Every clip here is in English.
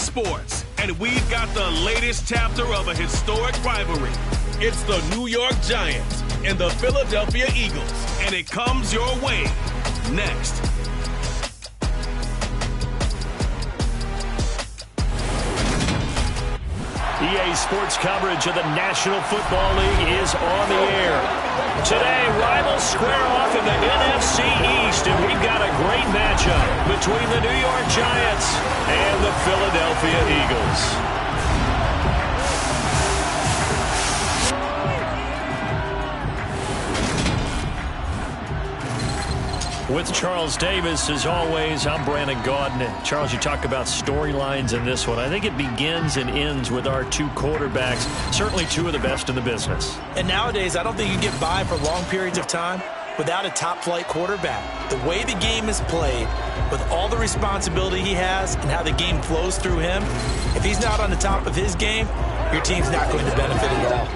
Sports, and we've got the latest chapter of a historic rivalry. It's the New York Giants and the Philadelphia Eagles, and it comes your way next. EA Sports coverage of the National Football League is on the air. Today, rivals square off in the NFC East, and we've got a great matchup between the New York Giants and the Philadelphia Eagles. With Charles Davis, as always, I'm Brandon Gaudin. Charles, you talk about storylines in this one. I think it begins and ends with our two quarterbacks, certainly two of the best in the business. And nowadays, I don't think you can get by for long periods of time without a top-flight quarterback. The way the game is played, with all the responsibility he has and how the game flows through him, if he's not on the top of his game, your team's not going to benefit at all.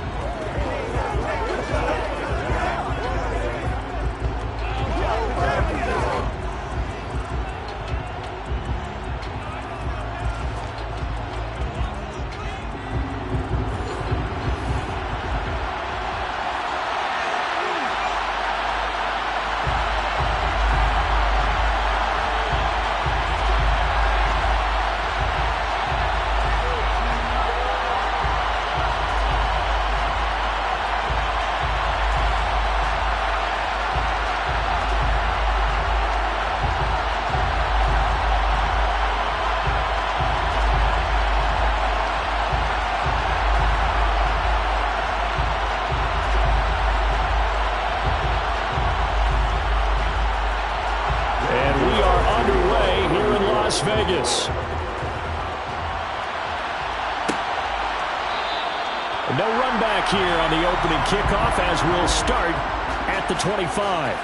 Vegas. No run back here on the opening kickoff as we'll start at the 25.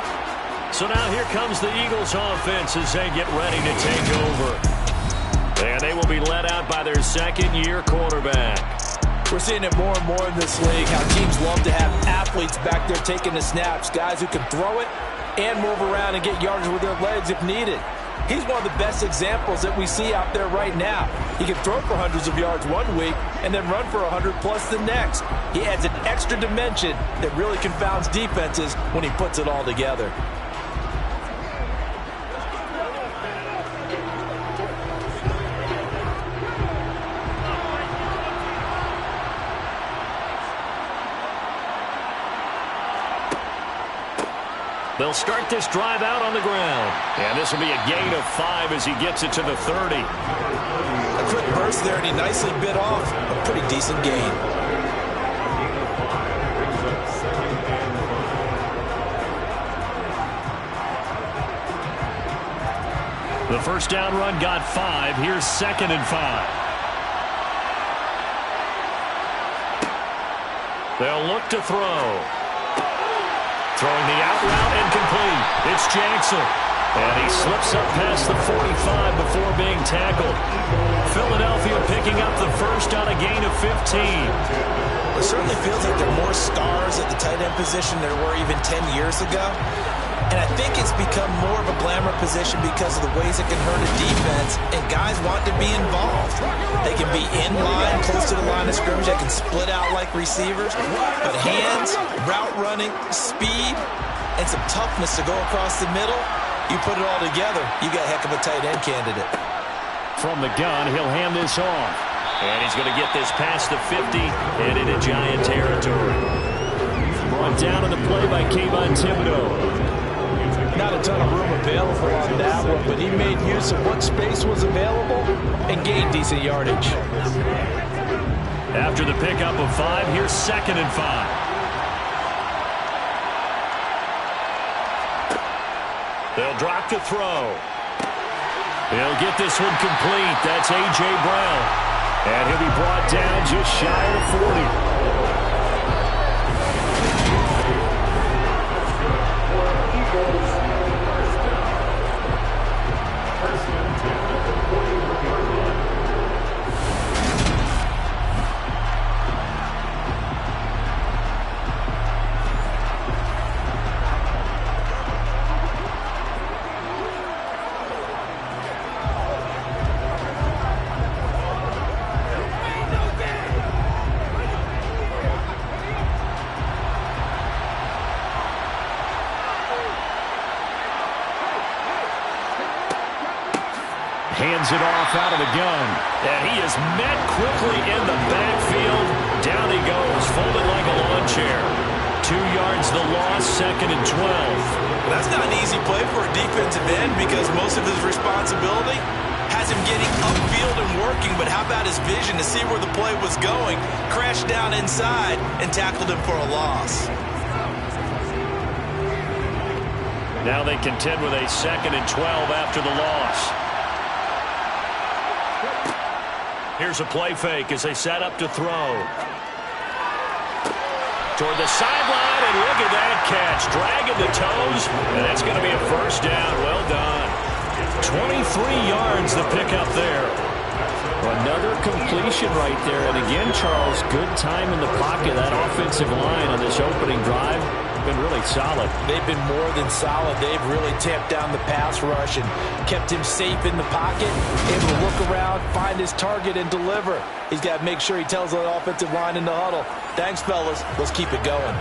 So now here comes the Eagles offense as they get ready to take over. And they will be led out by their second-year quarterback. We're seeing it more and more in this league, how teams love to have athletes back there taking the snaps, guys who can throw it and move around and get yardage with their legs if needed. He's one of the best examples that we see out there right now. He can throw for hundreds of yards one week and then run for 100+ the next. He adds an extra dimension that really confounds defenses when he puts it all together. They'll start this drive out on the ground. And this will be a gain of 5 as he gets it to the 30. A quick burst there, and he nicely bit off a pretty decent gain. The first down run got 5. Here's 2nd and 5. They'll look to throw. Throwing the out route incomplete. It's Jackson. And he slips up past the 45 before being tackled. Philadelphia picking up the first on a gain of 15. It certainly feels like there are more stars at the tight end position than there were even 10 years ago. And I think it's become more of a glamour position because of the ways it can hurt a defense, and guys want to be involved. They can be in line, close to the line of scrimmage. They can split out like receivers. But hands, route running, speed, and some toughness to go across the middle, you put it all together, you got a heck of a tight end candidate. From the gun, he'll hand this off. And he's going to get this past the 50 and into Giant territory. Brought down on the play by Kayvon Thibodeau. Not a ton of room available on that one, but he made use of what space was available and gained decent yardage. After the pickup of 5, here's 2nd and 5. They'll drop to throw. They'll get this one complete. That's A.J. Brown. And he'll be brought down just shy of 40. hands it off out of the gun. And he is met quickly in the backfield. Down he goes, folded like a lawn chair. 2 yards the loss, 2nd and 12. That's not an easy play for a defensive end because most of his responsibility has him getting upfield and working, but how about his vision to see where the play was going, crashed down inside, and tackled him for a loss. Now they contend with a 2nd and 12 after the loss. Here's a play fake as they set up to throw. Toward the sideline, and look at that catch. Dragging the toes, and that's going to be a first down. Well done. 23 yards to pick up there. Another completion right there. And again, Charles, good time in the pocket. That offensive line on this opening drive been really solid. They've been more than solid. They've really tamped down the pass rush and kept him safe in the pocket, able to look around, find his target, and deliver. He's got to make sure he tells the offensive line in the huddle, thanks, fellas. Let's keep it going.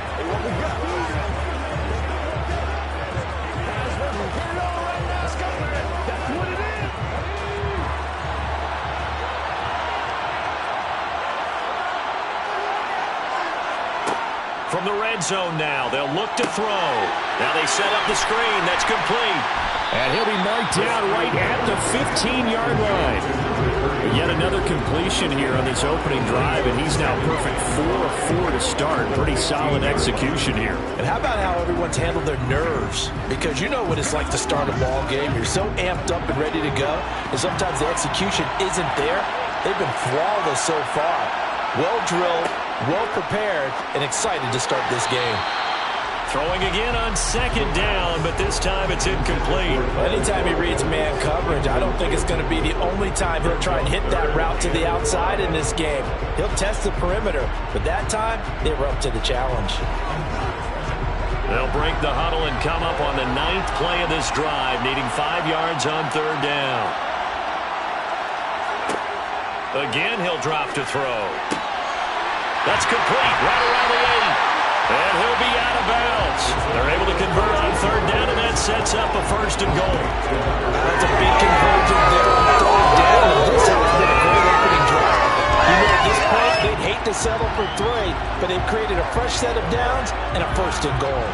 From the red zone now, they'll look to throw. Now they set up the screen. That's complete. And he'll be marked down right at the 15-yard line. Yet another completion here on this opening drive, and he's now perfect 4 of 4 to start. Pretty solid execution here. And how about how everyone's handled their nerves? Because you know what it's like to start a ball game. You're so amped up and ready to go, and sometimes the execution isn't there. They've been flawless so far. Well drilled, well prepared, and excited to start this game. Throwing again on 2nd down, but this time it's incomplete. Anytime he reads man coverage, I don't think it's going to be the only time he'll try and hit that route to the outside in this game. He'll test the perimeter, but that time they were up to the challenge. They'll break the huddle and come up on the 9th play of this drive, needing 5 yards on 3rd down. Again, he'll drop to throw. That's complete, right around the 8. And he'll be out of bounds. They're able to convert on 3rd down, and that sets up a 1st and goal. That's a big conversion there on 3rd down, and this has been a great opening drive. You know, at this point, they'd hate to settle for 3, but they've created a fresh set of downs and a 1st and goal.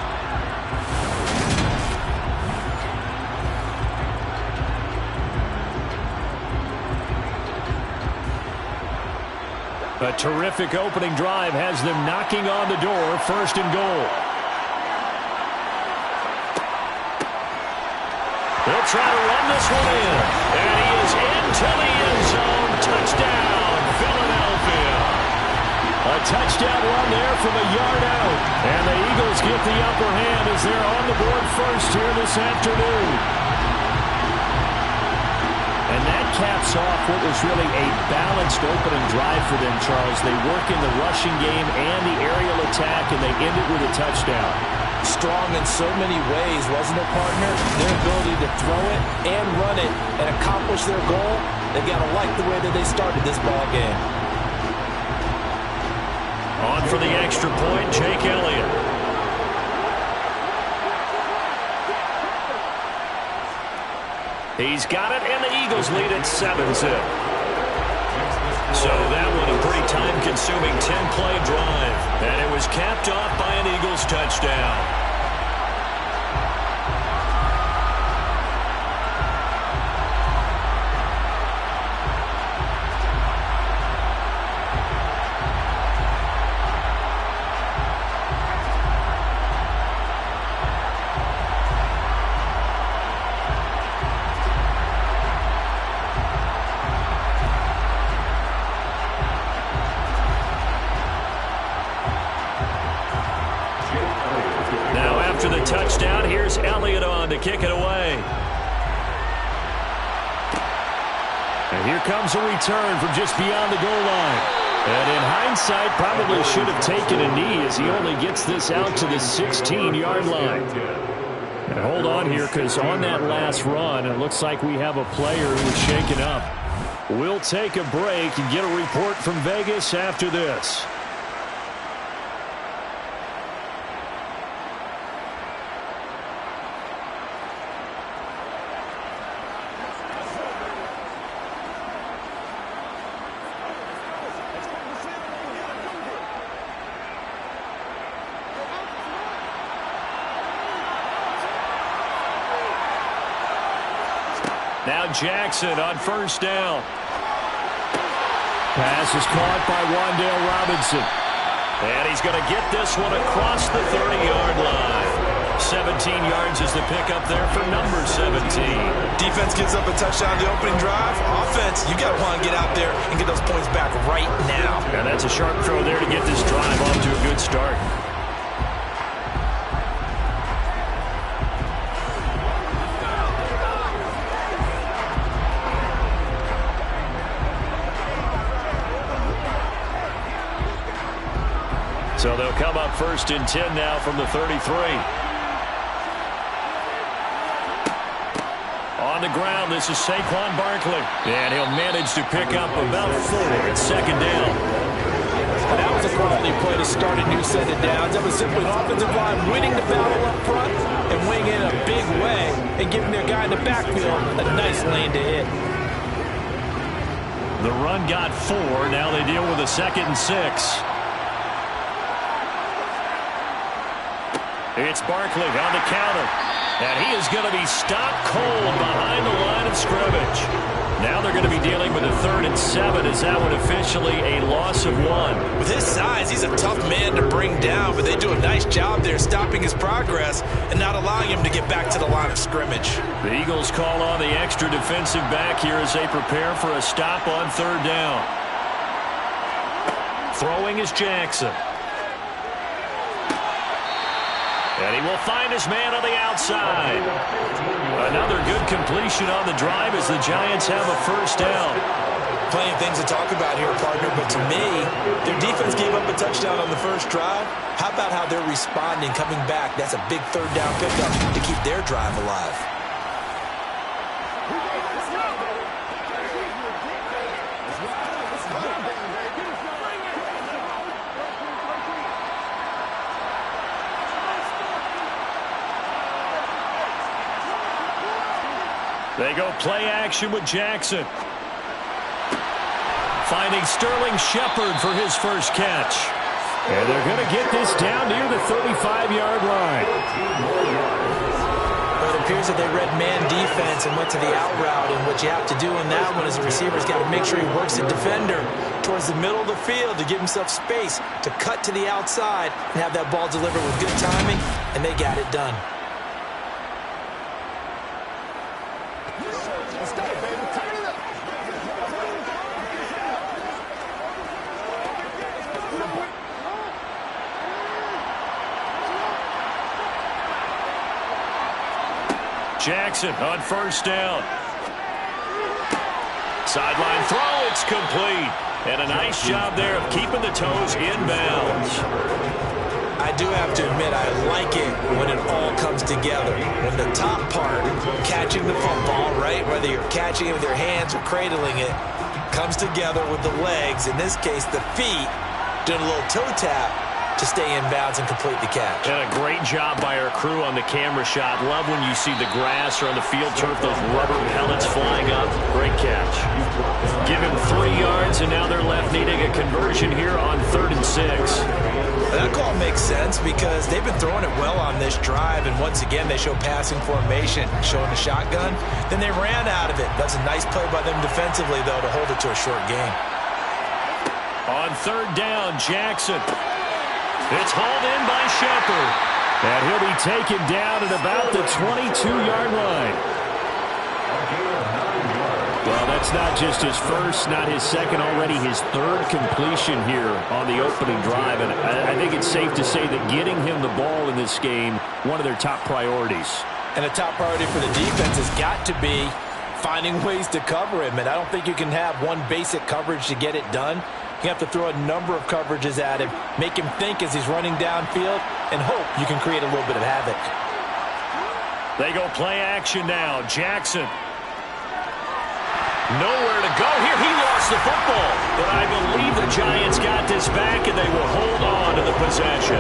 A terrific opening drive has them knocking on the door, 1st and goal. They'll try to run this one in. And he is into the end zone. Touchdown, Philadelphia. A touchdown run there from a yard out. And the Eagles get the upper hand as they're on the board first here this afternoon. And that caps off what was really a balanced opening drive for them, Charles. They work in the rushing game and the aerial attack, and they end it with a touchdown. Strong in so many ways, wasn't it, partner? Their ability to throw it and run it and accomplish their goal, they've got to like the way that they started this ball game. On for the extra point, Jake Elliott. He's got it, and the Eagles lead at 7-zip. So that one a pretty time-consuming 10-play drive. And it was capped off by an Eagles touchdown. After the touchdown, here's Elliott on to kick it away. And here comes a return from just beyond the goal line. And in hindsight, probably should have taken a knee as he only gets this out to the 16-yard line. And hold on here, because on that last run, it looks like we have a player who is shaken up. We'll take a break and get a report from Vegas after this. Now Jackson on first down. Pass is caught by Wan'Dale Robinson. And he's going to get this one across the 30-yard line. 17 yards is the pickup there for number 17. Defense gives up a touchdown the opening drive. Offense, you got to want to get out there and get those points back right now. And that's a sharp throw there to get this drive off to a good start. So they'll come up 1st and 10 now from the 33. On the ground, this is Saquon Barkley. And he'll manage to pick up about 4 at 2nd down. And that was a quality play to start a new set of downs. That was simply an offensive line winning the battle up front and winning in a big way and giving their guy in the backfield a nice lane to hit. The run got 4. Now they deal with a 2nd and 6. It's Barkley on the counter. And he is going to be stopped cold behind the line of scrimmage. Now they're going to be dealing with a 3rd and 7 as that one officially a loss of 1. With his size, he's a tough man to bring down, but they do a nice job there stopping his progress and not allowing him to get back to the line of scrimmage. The Eagles call on the extra defensive back here as they prepare for a stop on 3rd down. Throwing is Jackson. And he will find his man on the outside. Another good completion on the drive as the Giants have a 1st down. Plenty of things to talk about here, partner, but to me, their defense gave up a touchdown on the first drive. How about how they're responding, coming back? That's a big 3rd down pickup to keep their drive alive. They go play action with Jackson. Finding Sterling Shepard for his first catch. And they're going to get this down near the 35-yard line. Well, it appears that they read man defense and went to the out route. And what you have to do in that one is the receiver's got to make sure he works the defender towards the middle of the field to give himself space to cut to the outside and have that ball delivered with good timing, and they got it done. Jackson on 1st down. Sideline throw, it's complete. And a nice job there of keeping the toes inbounds. I do have to admit, I like it when it all comes together. When the top part, catching the football, right, whether you're catching it with your hands or cradling it, comes together with the legs, in this case the feet, doing a little toe tap to stay in bounds and complete the catch. And a great job by our crew on the camera shot. Love when you see the grass or on the field turf, those rubber pellets flying up. Great catch. Give him 3 yards, and now they're left needing a conversion here on 3rd and 6. That call makes sense because they've been throwing it well on this drive, and once again they show passing formation, showing the shotgun. Then they ran out of it. That's a nice play by them defensively, though, to hold it to a short game. On 3rd down, Jackson. It's hauled in by Shepard. And he'll be taken down at about the 22-yard line. Well, that's not just his first, not his second, already his 3rd completion here on the opening drive. And I think it's safe to say that getting him the ball in this game, one of their top priorities. And the top priority for the defense has got to be finding ways to cover him. And I don't think you can have one basic coverage to get it done. You have to throw a number of coverages at him, make him think as he's running downfield, and hope you can create a little bit of havoc. They go play action now. Jackson. Nowhere to go here. He lost the football. But I believe the Giants got this back, and they will hold on to the possession.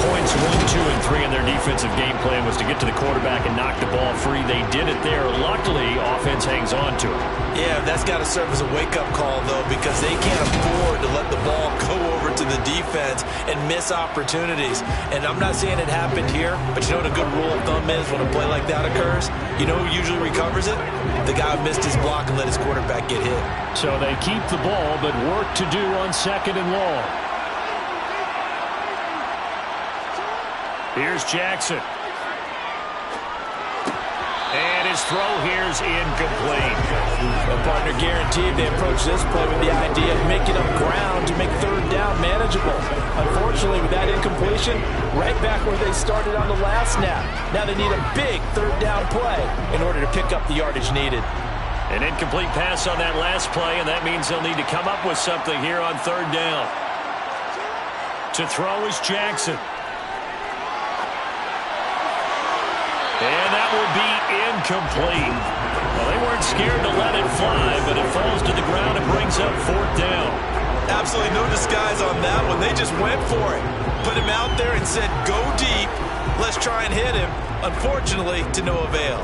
Points 1, 2, and 3 in their defensive game plan was to get to the quarterback and knock the ball free. They did it there. Luckily, offense hangs on to it. Yeah, that's got to serve as a wake-up call, though, because they can't afford started to let the ball go over to the defense and miss opportunities. And I'm not saying it happened here, but you know what a good rule of thumb is when a play like that occurs? You know who usually recovers it? The guy who missed his block and let his quarterback get hit. So they keep the ball, but work to do on 2nd and long. Here's Jackson. And his throw here's incomplete. A partner guaranteed they approach this play with the idea of making up ground to make 3rd down manageable. Unfortunately, with that incompletion, right back where they started on the last snap. Now they need a big 3rd down play in order to pick up the yardage needed. An incomplete pass on that last play, and that means they'll need to come up with something here on 3rd down. To throw is Jackson. And that will be incomplete. Well, they weren't scared to let it fly, but it falls to the ground and brings up 4th down. Absolutely no disguise on that one. They just went for it. Put him out there and said, go deep. Let's try and hit him. Unfortunately, to no avail.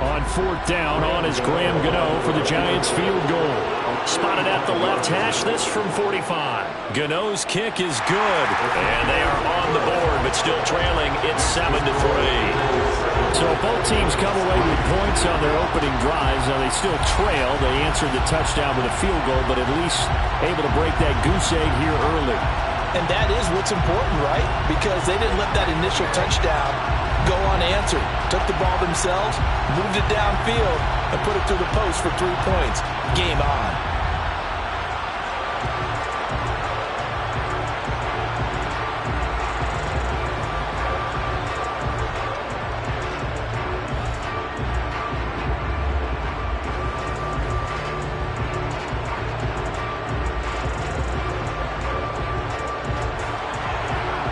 On 4th down, on is Graham Gano for the Giants field goal. Spotted at the left hash, this from 45. Gano's kick is good, and they are on the board, but still trailing. It's 7-3. So both teams come away with points on their opening drives. Now they still trail. They answered the touchdown with a field goal, but at least able to break that goose egg here early. And that is what's important, right? Because they didn't let that initial touchdown go unanswered. Took the ball themselves, moved it downfield, and put it through the post for 3 points. Game on.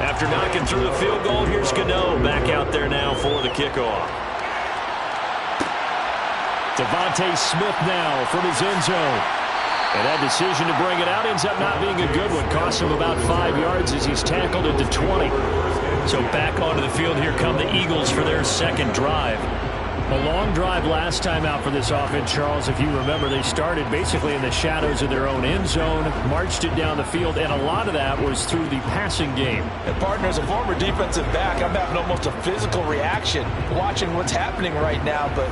After knocking through the field goal, here's Gano back out there now for the kickoff. Devontae Smith now from his end zone. And that decision to bring it out ends up not being a good one. Cost him about 5 yards as he's tackled it to 20. So back onto the field, here come the Eagles for their 2nd drive. A long drive last time out for this offense, Charles. If you remember, they started basically in the shadows of their own end zone, marched it down the field, and a lot of that was through the passing game. And partner, as a former defensive back, I'm having almost a physical reaction watching what's happening right now. But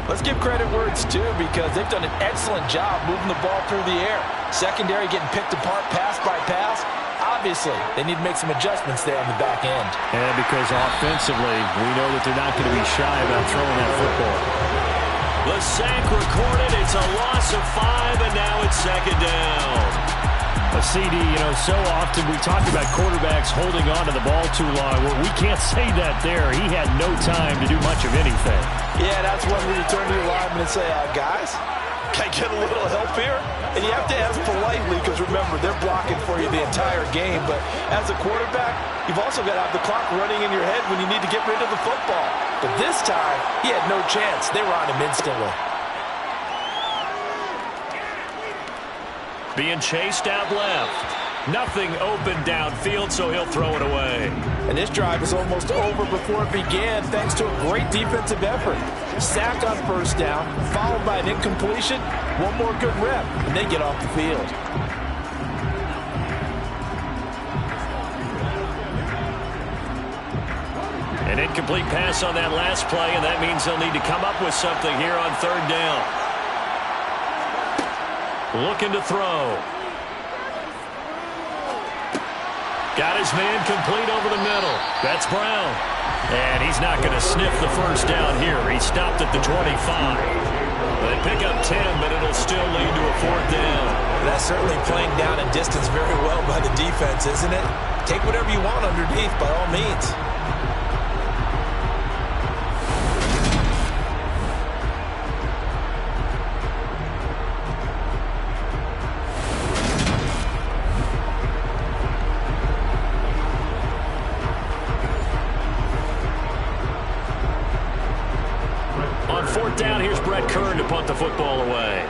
let's give credit where it's due, because they've done an excellent job moving the ball through the air. Secondary getting picked apart pass by pass. Obviously, they need to make some adjustments there on the back end. And because offensively, we know that they're not going to be shy about throwing that football. The sack recorded. It's a loss of 5, and now it's 2nd down. A CD, you know, so often we talk about quarterbacks holding on to the ball too long. Well, we can't say that there. He had no time to do much of anything. Yeah, that's one where you turn to your lineman and say, guys, can I get a little help here? And you have to ask politely, because remember, they're blocking for you the entire game. But as a quarterback, you've also got to have the clock running in your head when you need to get rid of the football. But this time, he had no chance. They were on him instantly. Being chased out left. Nothing open downfield, so he'll throw it away. And this drive is almost over before it began, thanks to a great defensive effort. Sack on 1st down, followed by an incompletion. One more good rep, and they get off the field. An incomplete pass on that last play, and that means they'll need to come up with something here on 3rd down. Looking to throw. Got his man complete over the middle. That's Brown. And he's not going to sniff the 1st down here. He stopped at the 25. They pick up 10, but it'll still lead to a 4th down. That's certainly playing down and distance very well by the defense, isn't it? Take whatever you want underneath, by all means. On 4th down, here's Brett Kern to punt the football away.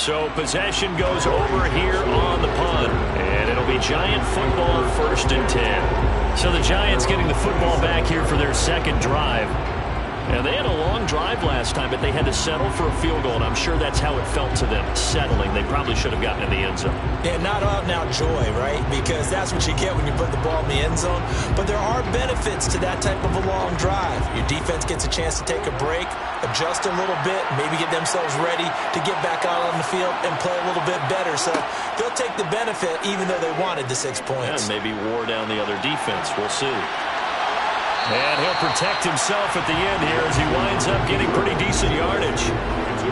So possession goes over here on the punt. And it'll be Giant football, 1st and 10. So the Giants getting the football back here for their second drive. And they had a long drive last time, but they had to settle for a field goal, and I'm sure that's how it felt to them, settling. They probably should have gotten in the end zone. Yeah, not out-and-out joy, right? Because that's what you get when you put the ball in the end zone. But there are benefits to that type of a long drive. Your defense gets a chance to take a break, adjust a little bit, maybe get themselves ready to get back out on the field and play a little bit better. So they'll take the benefit even though they wanted the 6 points. And maybe wore down the other defense. We'll see. And he'll protect himself at the end here as he winds up getting pretty decent yardage.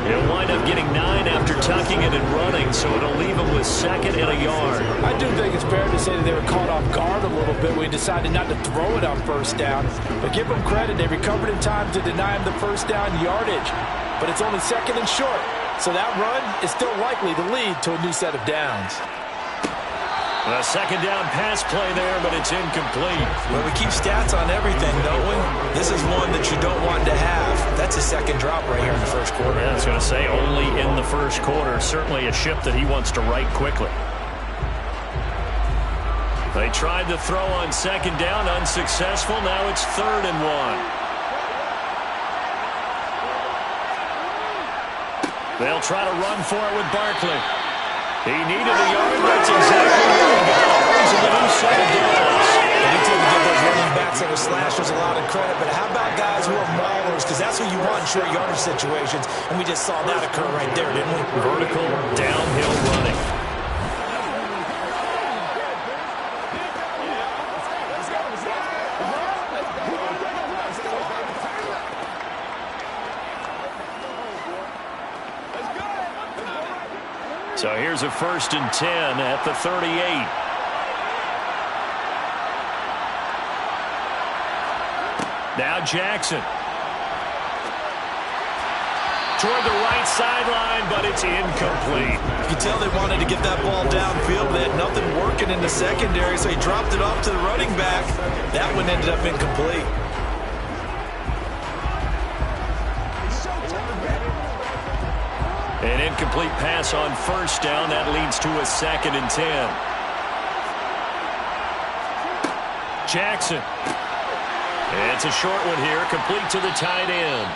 He'll wind up getting 9 after tucking it and running, so it'll leave him with 2nd and a yard. I do think it's fair to say that they were caught off guard a little bit when he decided not to throw it on 1st down. But give them credit, they recovered in time to deny him the 1st down yardage. But it's only 2nd and short, so that run is still likely to lead to a new set of downs. A 2nd down pass play there, but it's incomplete. Well, we keep stats on everything, don't we? This is one that you don't want to have. That's a 2nd drop right here in the 1st quarter. Yeah, I was going to say only in the 1st quarter. Certainly a ship that he wants to right quickly. They tried to throw on 2nd down, unsuccessful. Now it's 3rd and 1. They'll try to run for it with Barkley. He needed a yard. That's exactly where he goes in the new set of downs. Anytime you give those running backs that are slashers a lot of credit, but how about guys who are maulers? Because that's what you want in short yardage situations, and we just saw that occur right there, didn't we? Vertical, downhill running. So here's a 1st and 10 at the 38. Now Jackson. Toward the right sideline, but it's incomplete. You can tell they wanted to get that ball downfield. They had nothing working in the secondary, so he dropped it off to the running back. That one ended up incomplete. An incomplete pass on 1st down. That leads to a 2nd and 10. Jackson. It's a short one here, complete to the tight end.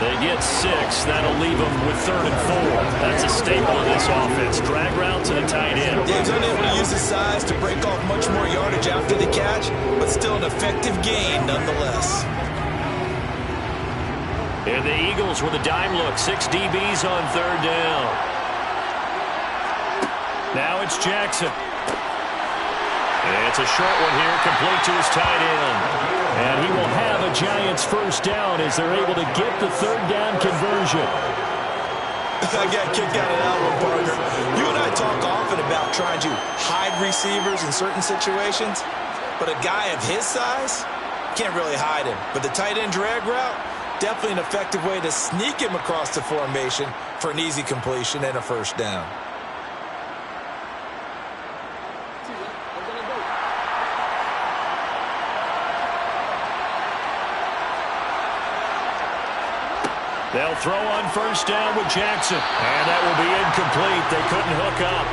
They get 6. That'll leave them with 3rd and 4. That's a staple of this offense. Drag route to the tight end. Dave's unable to use his size to break off much more yardage after the catch, but still an effective gain nonetheless. And the Eagles with a dime look. 6 DBs on 3rd down. Now it's Jackson. It's a short one here, complete to his tight end. And he will have a Giants 1st down as they're able to get the 3rd down conversion. I got kicked out of that one, partner. You and I talk often about trying to hide receivers in certain situations, but a guy of his size can't really hide him. But the tight end drag route, definitely an effective way to sneak him across the formation for an easy completion and a 1st down. They'll throw on 1st down with Jackson. And that will be incomplete. They couldn't hook up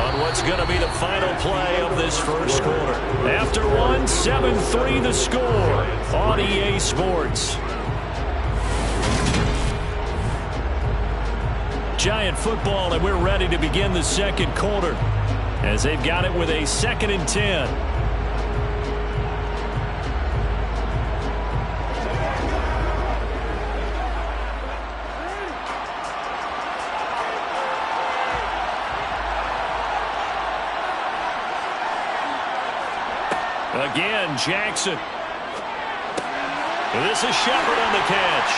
on what's going to be the final play of this 1st quarter. After one, 7-3 the score on EA Sports. Giant football, and we're ready to begin the 2nd quarter as they've got it with a 2nd and 10. Again, Jackson. This is Shepard on the catch.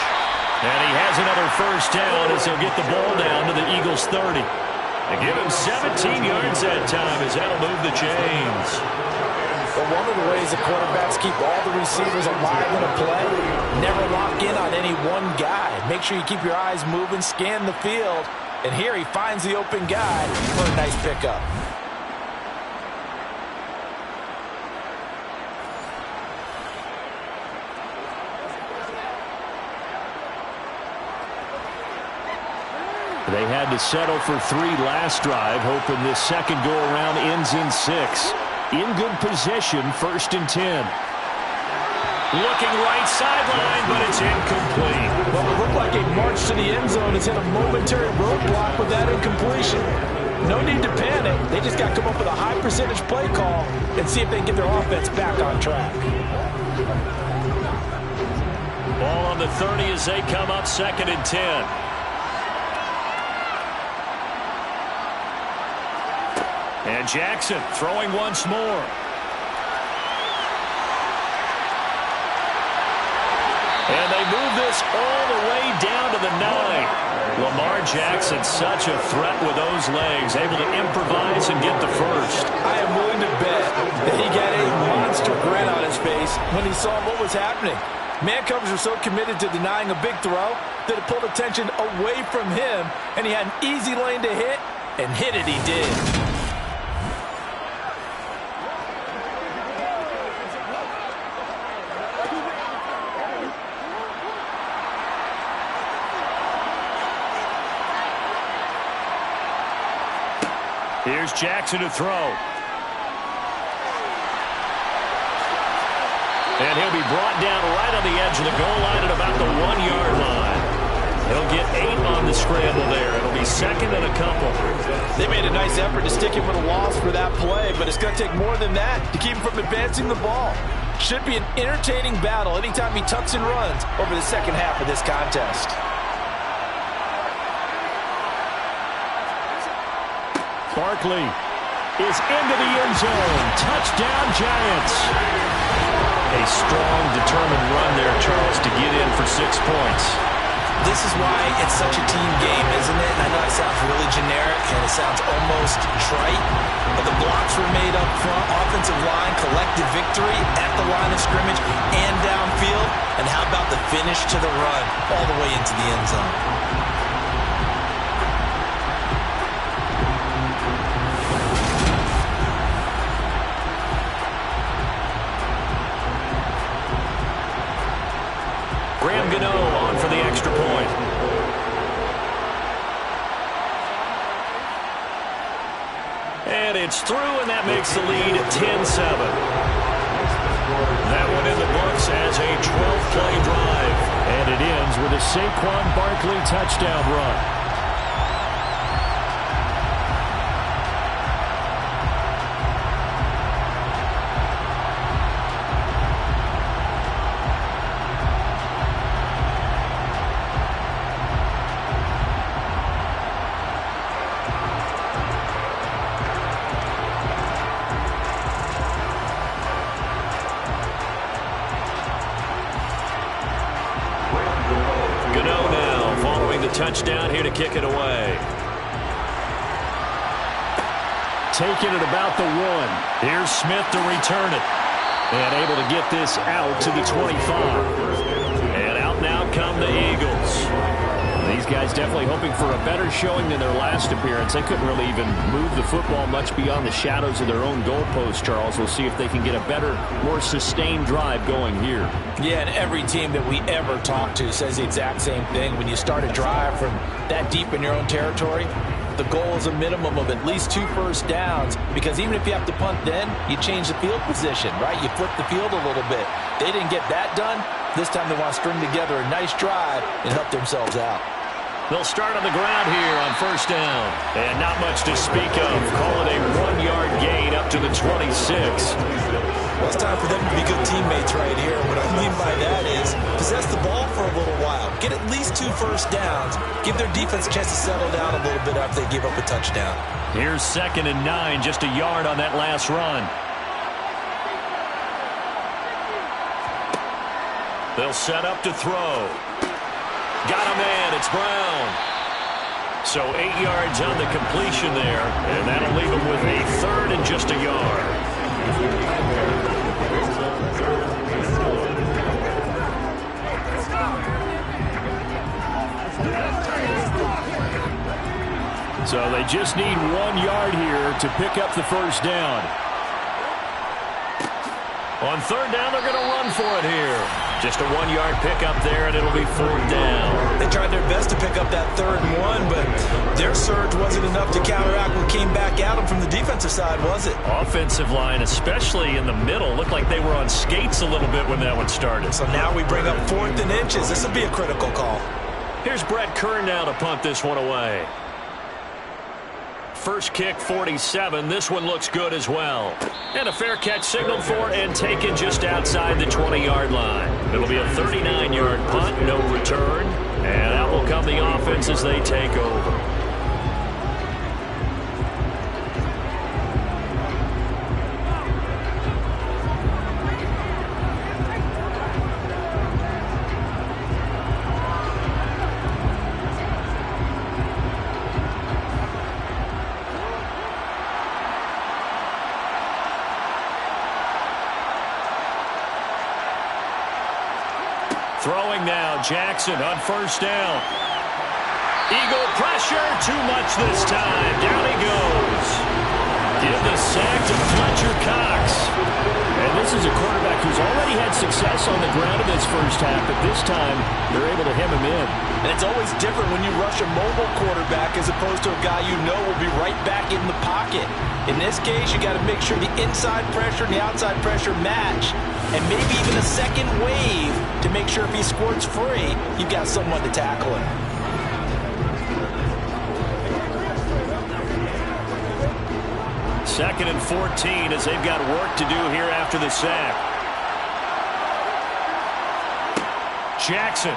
And he has another 1st down as he'll get the ball down to the Eagles' 30. They give him 17 yards that time as that'll move the chains. Well, one of the ways the quarterbacks keep all the receivers alive in a play, never lock in on any one guy. Make sure you keep your eyes moving, scan the field. And here he finds the open guy for a nice pickup. They had to settle for 3 last drive, hoping this second go-around ends in 6. In good position, 1st and 10. Looking right sideline, but it's incomplete. Well, it looked like a march to the end zone has hit a momentary roadblock with that incompletion. No need to panic. They just got to come up with a high percentage play call and see if they can get their offense back on track. Ball on the 30 as they come up 2nd and 10. And Jackson throwing once more. And they move this all the way down to the 9. Lamar Jackson, such a threat with those legs, able to improvise and get the first. I am willing to bet that he got a monster grin on his face when he saw what was happening. Man covers are so committed to denying a big throw that it pulled attention away from him, and he had an easy lane to hit, and hit it he did. Here's Jackson to throw. And he'll be brought down right on the edge of the goal line at about the 1-yard line. He'll get 8 on the scramble there. It'll be 2nd and a couple. They made a nice effort to stick him with a loss for that play, but it's going to take more than that to keep him from advancing the ball. Should be an entertaining battle anytime he tucks and runs over the second half of this contest. Barkley is into the end zone. Touchdown, Giants. A strong, determined run there, Charles, to get in for 6 points. This is why it's such a team game, isn't it? And I know it sounds really generic and it sounds almost trite, but the blocks were made up front, offensive line, collective victory at the line of scrimmage and downfield. And how about the finish to the run all the way into the end zone? On for the extra point. And it's through, and that makes the lead 10-7. That one in the books as a 12-play drive. And it ends with a Saquon Barkley touchdown run. Touchdown here to kick it away. Taking it about the 1. Here's Smith to return it. And able to get this out to the 25. And out now come the Eagles. These guys definitely hoping for a better showing than their last appearance. They couldn't really even move the football much beyond the shadows of their own goalpost, Charles. We'll see if they can get a better, more sustained drive going here. Yeah, and every team that we ever talk to says the exact same thing. When you start a drive from that deep in your own territory, the goal is a minimum of at least 2 first downs, because even if you have to punt then, you change the field position, right? You flip the field a little bit. They didn't get that done. This time they want to string together a nice drive and help themselves out. They'll start on the ground here on first down. And not much to speak of. Call it a 1-yard gain up to the 26. Well, it's time for them to be good teammates right here. What I mean by that is possess the ball for a little while. Get at least 2 first downs. Give their defense a chance to settle down a little bit after they give up a touchdown. Here's 2nd and 9, just a yard on that last run. They'll set up to throw. Got a man, it's Brown. So 8 yards on the completion there, and that'll leave him with a 3rd and just a yard. So they just need 1 yard here to pick up the first down. On third down, they're going to run for it here. Just a 1-yard pickup there, and it'll be fourth down. They tried their best to pick up that 3rd and 1, but their surge wasn't enough to counteract what came back at them from the defensive side, was it? Offensive line, especially in the middle, looked like they were on skates a little bit when that one started. So now we bring up 4th and inches. This will be a critical call. Here's Brett Kern now to punt this one away. First kick, 47. This one looks good as well. And a fair catch signaled for and taken just outside the 20-yard line. It'll be a 39-yard punt, no return. And out will come the offense as they take over. Throwing now, Jackson on first down. Eagle pressure, too much this time. Down he goes. Give the sack to Fletcher Cox. And this is a quarterback who's already had success on the ground in this first half, but this time they're able to hem him in. And it's always different when you rush a mobile quarterback as opposed to a guy you know will be right back in the pocket. In this case, you got to make sure the inside pressure and the outside pressure match. And maybe even a second wave to make sure if he squirts free, you've got someone to tackle him. Second and 14 as they've got work to do here after the sack. Jackson.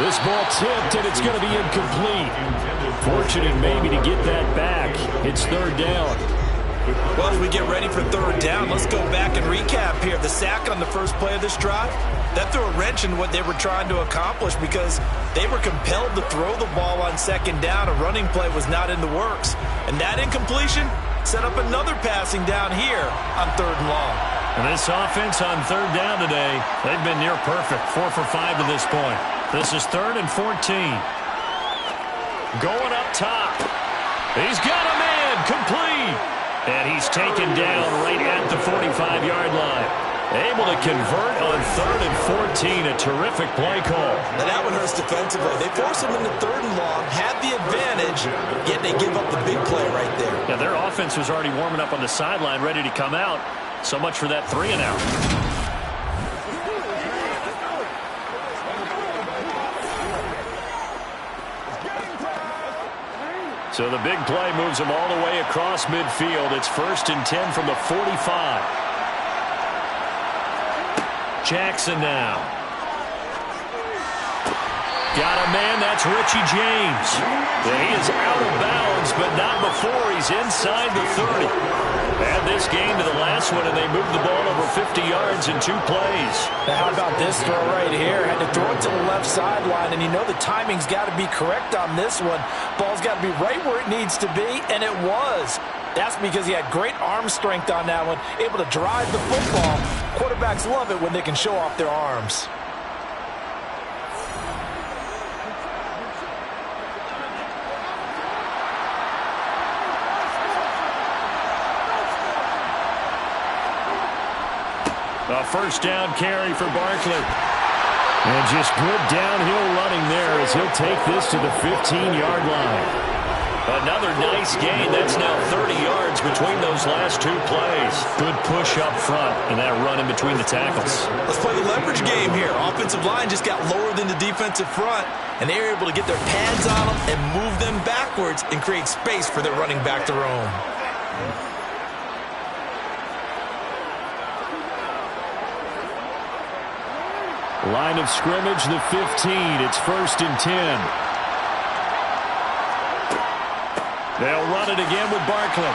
This ball tipped, and it's going to be incomplete. Fortunate maybe to get that back. It's third down. Well, as we get ready for third down, let's go back and recap here. The sack on the first play of this drive, that threw a wrench in what they were trying to accomplish because they were compelled to throw the ball on second down. A running play was not in the works. And that incompletion set up another passing down here on third and long. And this offense on third down today, they've been near perfect. 4 for 5 to this point. This is 3rd and 14. Going up top. He's got a man complete. And he's taken down right at the 45-yard line. Able to convert on 3rd and 14. A terrific play call. Now that one hurts defensively. They forced him into 3rd and long, had the advantage, yet they give up the big play right there. Yeah, their offense was already warming up on the sideline, ready to come out. So much for that 3 and out. So the big play moves them all the way across midfield. It's 1st and 10 from the 45. Jackson now. Got a man, that's Richie James. Yeah, he is out of bounds, but not before he's inside the 30. Add this game to the last one, and they moved the ball over 50 yards in 2 plays. Now how about this throw right here? Had to throw it to the left sideline, and you know the timing's got to be correct on this one. Ball's got to be right where it needs to be, and it was. That's because he had great arm strength on that one, able to drive the football. Quarterbacks love it when they can show off their arms. A first down carry for Barkley. And just good downhill running there as he'll take this to the 15-yard line. Another nice gain. That's now 30 yards between those last 2 plays. Good push up front and that run in between the tackles. Let's play the leverage game here. Offensive line just got lower than the defensive front, and they were able to get their pads on them and move them backwards and create space for their running back to roam. Line of scrimmage, the 15. It's 1st and 10. They'll run it again with Barkley.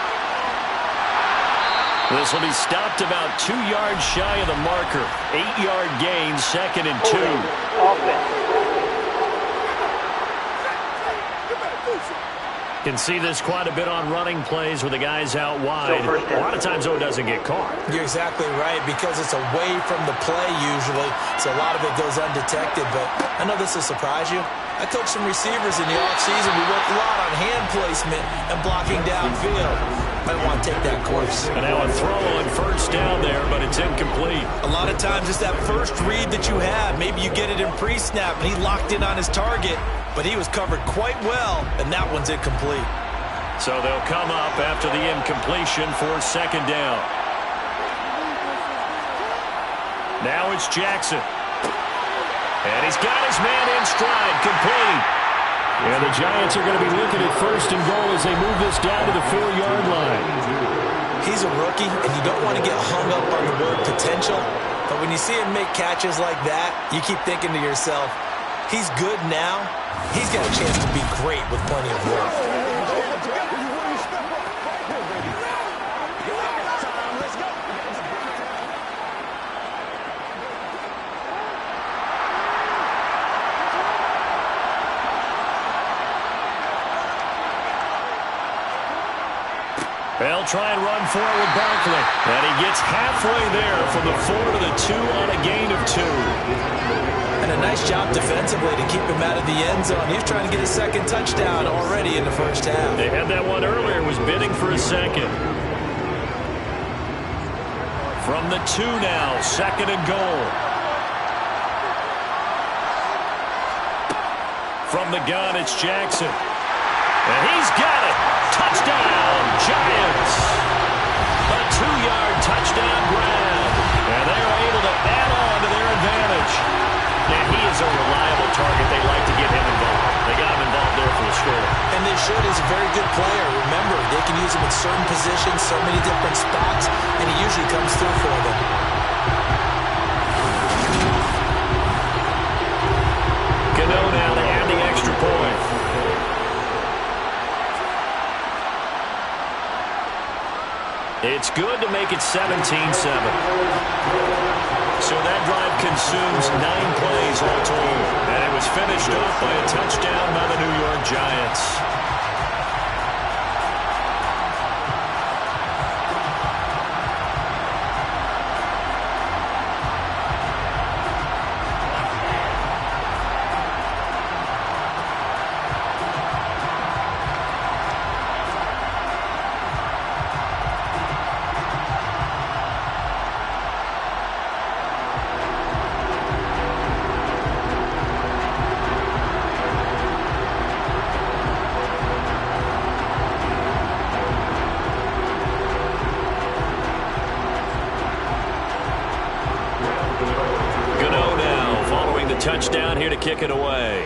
This will be stopped about 2 yards shy of the marker. 8-yard gain, 2nd and 2. Can see this quite a bit on running plays with the guys out wide. A lot of times, though, it doesn't get caught. You're exactly right, because it's away from the play usually, so a lot of it goes undetected. But I know this will surprise you. I coached some receivers in the offseason. We worked a lot on hand placement and blocking downfield. might want to take that course. And now a throw on first down there, but it's incomplete. A lot of times it's that first read that you have. Maybe you get it in pre-snap, and he locked in on his target, but he was covered quite well, and that one's incomplete. So they'll come up after the incompletion for second down. Now it's Jackson. And he's got his man in stride, complete. And the Giants are going to be looking at first and goal as they move this down to the 4-yard line. He's a rookie, and you don't want to get hung up on the word potential. But when you see him make catches like that, you keep thinking to yourself, he's good now. He's got a chance to be great with plenty of work. They'll try and run forward with Barkley. And he gets halfway there from the 4 to the 2 on a gain of 2. And a nice job defensively to keep him out of the end zone. He was trying to get a second touchdown already in the first half. They had that one earlier, was bidding for a second. From the 2 now, second and goal. From the gun, it's Jackson. And he's got it. Touchdown, Giants. A 2-yard touchdown grab. And they are able to add on to their advantage. And he is a reliable target. They like to get him involved. They got him involved there for the score. And they should. He's a very good player. Remember, they can use him in certain positions, so many different spots, and he usually comes through for them. Gano now to add the extra point. It's good to make it 17-7. So that drive consumes 9 plays all told. And it was finished off by a touchdown by the New York Giants. Touchdown here to kick it away.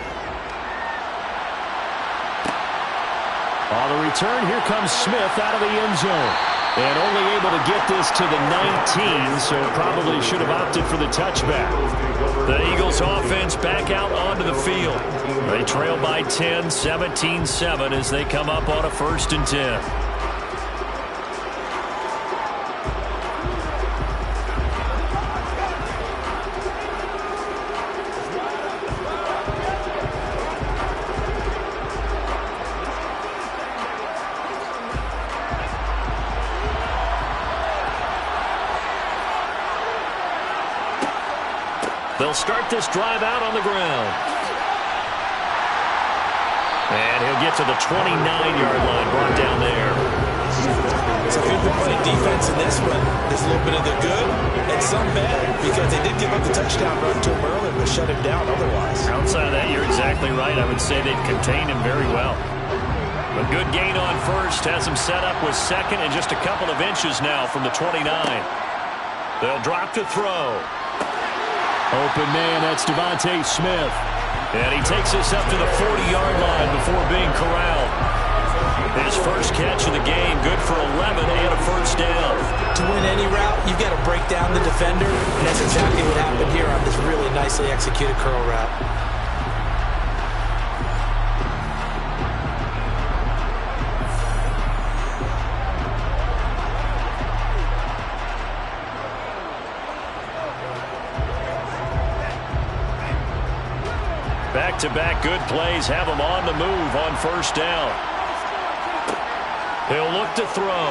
On the return, here comes Smith out of the end zone. And only able to get this to the 19, so probably should have opted for the touchback. The Eagles offense back out onto the field. They trail by 10, 17-7 as they come up on a 1st and 10. They'll start this drive out on the ground. And he'll get to the 29-yard line, brought down there. So if you're playing defense in this one, there's a little bit of the good and some bad, because they did give up the touchdown run to him earlier, but shut him down otherwise. Outside of that, you're exactly right. I would say they've contained him very well. A good gain on first has him set up with second and just a couple of inches now from the 29. They'll drop to throw. Open man, that's Devontae Smith. And he takes this up to the 40-yard line before being corralled. His first catch of the game, good for 11 and a first down. To win any route, you've got to break down the defender, and that's exactly what happened here on this really nicely executed curl route. Back-to-back good plays have him on the move on first down. He'll look to throw.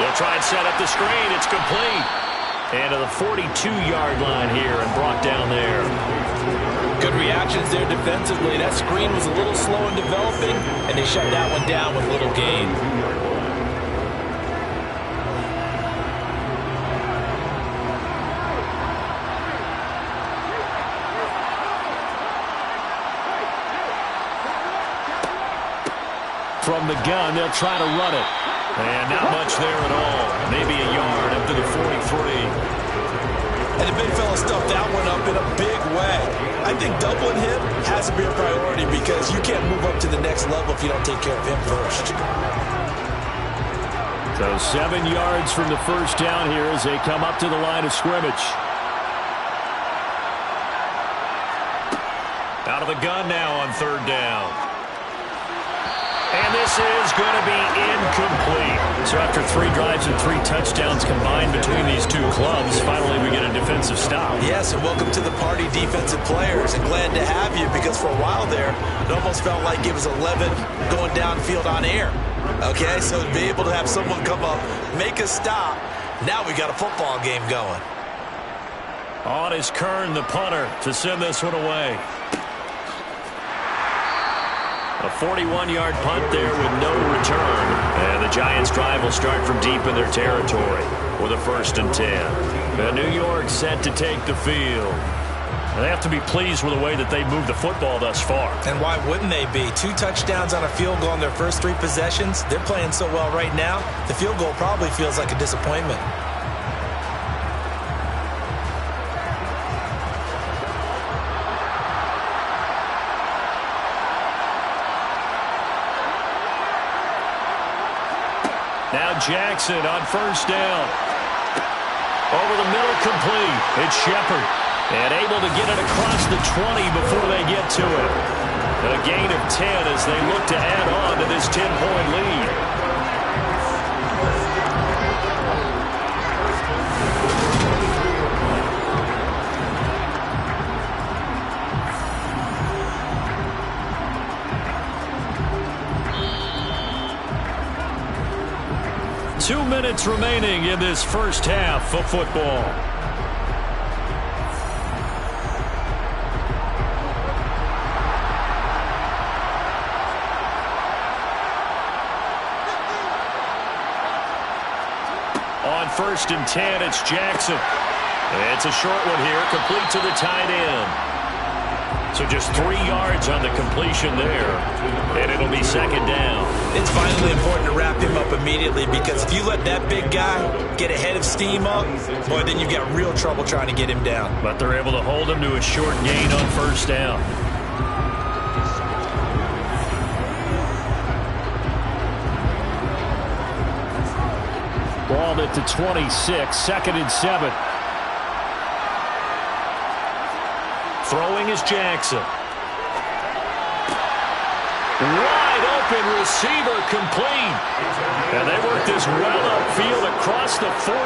They'll try and set up the screen. It's complete. And to the 42-yard line here and brought down there. Good reactions there defensively. That screen was a little slow in developing, and they shut that one down with little gain. From the gun, they'll try to run it. And not much there at all. Maybe a yard up to the 43. And the big fella stuffed that one up in a big way. I think doubling him has to be a priority because you can't move up to the next level if you don't take care of him first. So 7 yards from the first down here as they come up to the line of scrimmage. Out of the gun now on third down. And this is going to be incomplete. So after 3 drives and 3 touchdowns combined between these two clubs, finally we get a defensive stop. Yes, and welcome to the party, defensive players. And glad to have you because for a while there, it almost felt like it was 11 going downfield on air. Okay, so to be able to have someone come up, make a stop, now we got a football game going. On is Kern, the punter, to send this one away. A 41-yard punt there with no return. And the Giants' drive will start from deep in their territory with a 1st and 10. And New York set to take the field. They have to be pleased with the way that they moved the football thus far. And why wouldn't they be? 2 touchdowns on a field goal in their first 3 possessions. They're playing so well right now, the field goal probably feels like a disappointment. Now Jackson on first down. Over the middle, complete. It's Shepard. And able to get it across the 20 before they get to it. A gain of 10 as they look to add on to this 10-point lead. Two minutes remaining in this first half of football. On 1st and 10, it's Jackson. It's a short one here, complete to the tight end. So just 3 yards on the completion there, and it'll be 2nd down. It's vitally important to wrap him up immediately because if you let that big guy get ahead of steam up, boy, then you've got real trouble trying to get him down. But they're able to hold him to a short gain on 1st down. Ball at the 26, 2nd and 7. Throwing is Jackson. Wide open receiver complete. And they work this well upfield across the 45.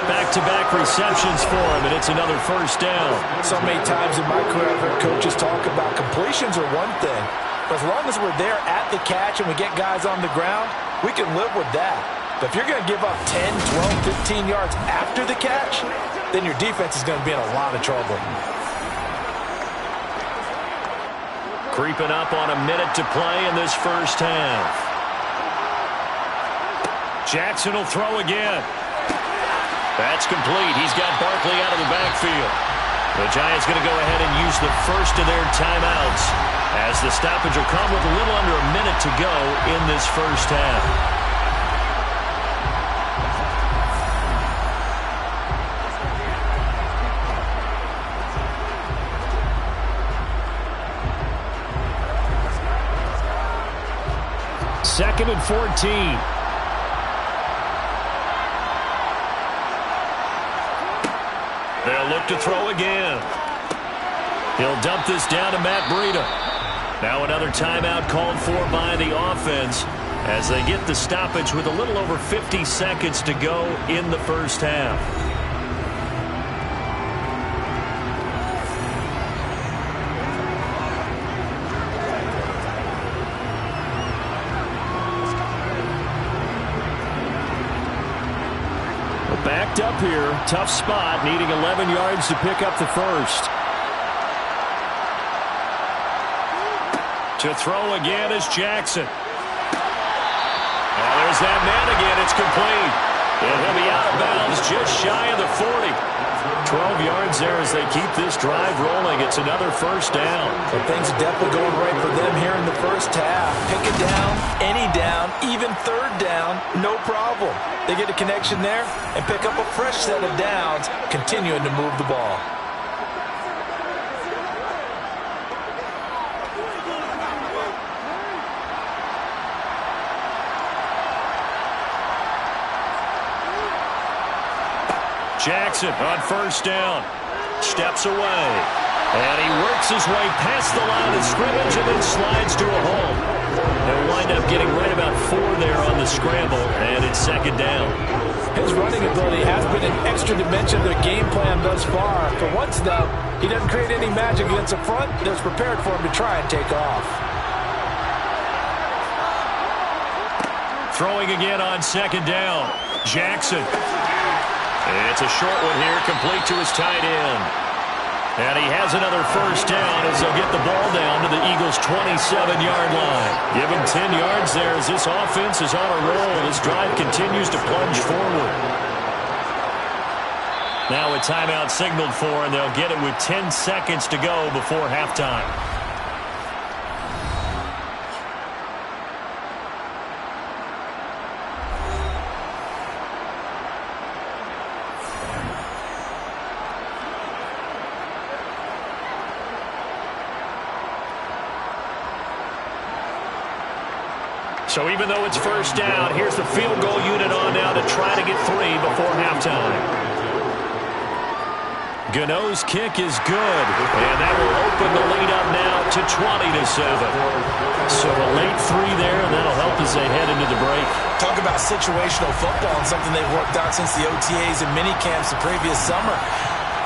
Back-to-back receptions for him, and it's another 1st down. So many times in my career I've heard coaches talk about completions are one thing. But as long as we're there at the catch and we get guys on the ground, we can live with that. But if you're going to give up 10, 12, 15 yards after the catch, then your defense is going to be in a lot of trouble. Creeping up on a minute to play in this first half. Jackson will throw again. That's complete. He's got Barkley out of the backfield. The Giants going to go ahead and use the first of their timeouts as the stoppage will come with a little under a minute to go in this first half. Second and 14. They'll look to throw again. He'll dump this down to Matt Breida. Now another timeout called for by the offense as they get the stoppage with a little over 50 seconds to go in the first half. Backed up here, tough spot, needing 11 yards to pick up the first. To throw again is Jackson. Now there's that man again, it's complete. And he'll be out of bounds just shy of the 40. 12 yards there as they keep this drive rolling. It's another first down. So things are definitely going right for them here in the first half. Pick it down, any down, even third down, no problem. They get a connection there and pick up a fresh set of downs, continuing to move the ball. Jackson on first down. Steps away. And he works his way past the line of scrimmage and then slides to a hole. They'll wind up getting right about 4 there on the scramble, and it's second down. His running ability has been an extra dimension of their game plan thus far. For once, though, he doesn't create any magic against the front that's prepared for him to try and take off. Throwing again on second down. Jackson. It's a short one here, complete to his tight end. And he has another first down as they'll get the ball down to the Eagles' 27-yard line. Give him 10 yards there as this offense is on a roll. This drive continues to plunge forward. Now a timeout signaled for, and they'll get it with 10 seconds to go before halftime. So even though it's first down, here's the field goal unit on now to try to get 3 before halftime. Gano's kick is good, and that will open the lead up now to 20-7. So a late 3 there, and that'll help as they head into the break. Talk about situational football and something they've worked out since the OTAs and mini camps the previous summer.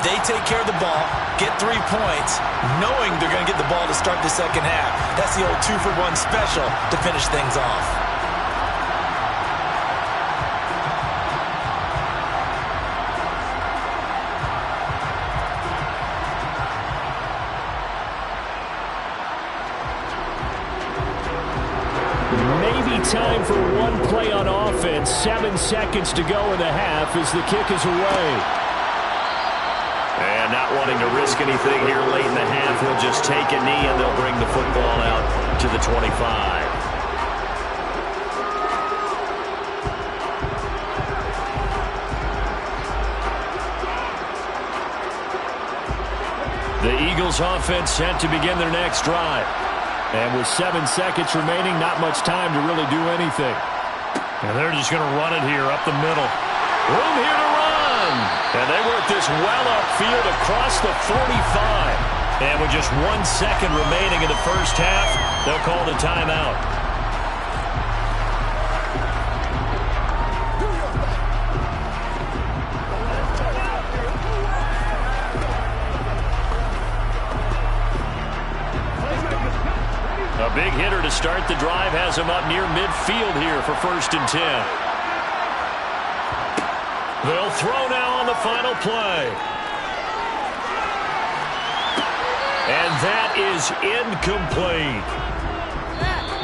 They take care of the ball, get 3 points, knowing they're going to get the ball to start the second half. That's the old 2-for-1 special to finish things off. Maybe time for one play on offense. 7 seconds to go in the half as the kick is away. And not wanting to risk anything here late in the half, he'll just take a knee and they'll bring the football out to the 25. The Eagles offense set to begin their next drive. And with 7 seconds remaining, not much time to really do anything. And they're just going to run it here up the middle. Room here to run. And they work this well upfield across the 45. And with just 1 second remaining in the first half, they'll call the timeout. A big hitter to start the drive has him up near midfield here for 1st and 10. They'll throw now on the final play. And that is incomplete.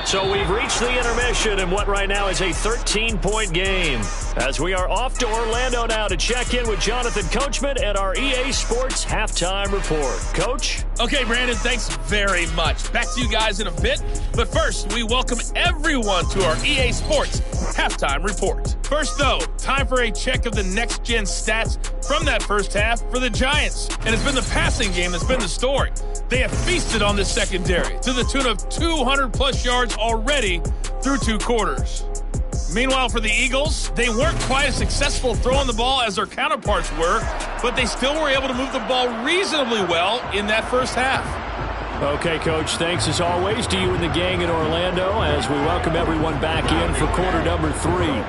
So we've reached the intermission in what right now is a 13-point game. As we are off to Orlando now to check in with Jonathan Coachman at our EA Sports Halftime Report. Coach? Okay, Brandon, thanks very much. Back to you guys in a bit. But first, we welcome everyone to our EA Sports Halftime Report. First, though, time for a check of the next-gen stats from that first half for the Giants. And it's been the passing game that's been the story. They have feasted on this secondary to the tune of 200-plus yards already through 2 quarters. Meanwhile, for the Eagles, they weren't quite as successful throwing the ball as their counterparts were, but they still were able to move the ball reasonably well in that first half. Okay, Coach, thanks as always to you and the gang in Orlando as we welcome everyone back in for quarter number 3.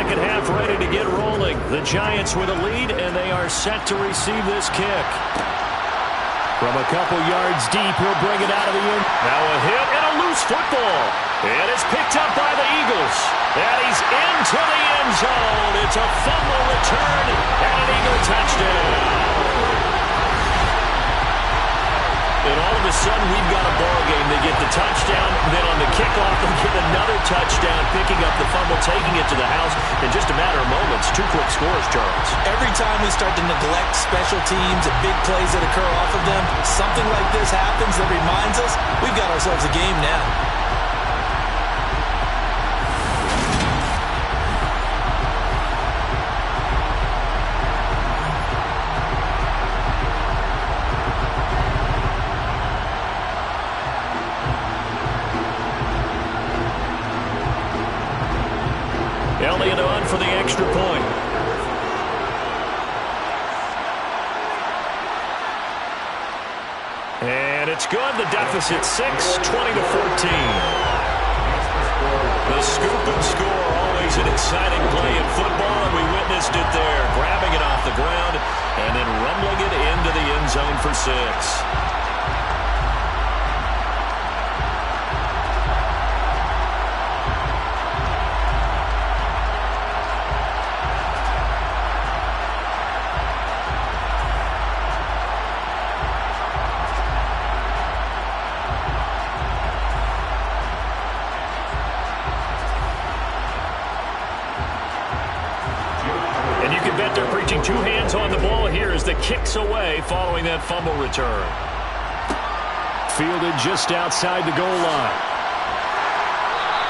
second half ready to get rolling. The Giants with a lead, and they are set to receive this kick. From a couple yards deep, he'll bring it out of the end. Now a hit and a loose football. It is picked up by the Eagles. And he's into the end zone. It's a fumble return and an Eagle touchdown. And all of a sudden, we've got a ball game. They get the touchdown, then on the kickoff, they get another touchdown, picking up the fumble, taking it to the house in just a matter of moments. 2 quick scores, Charles. Every time we start to neglect special teams and big plays that occur off of them, something like this happens that reminds us we've got ourselves a game now. Elliott on for the extra point. And it's good. The deficit 6, 20-14. The scoop and score, always an exciting play in football, and we witnessed it there, grabbing it off the ground and then rumbling it into the end zone for 6. They're preaching 2 hands on the ball here as the kick's away following that fumble return. Fielded just outside the goal line.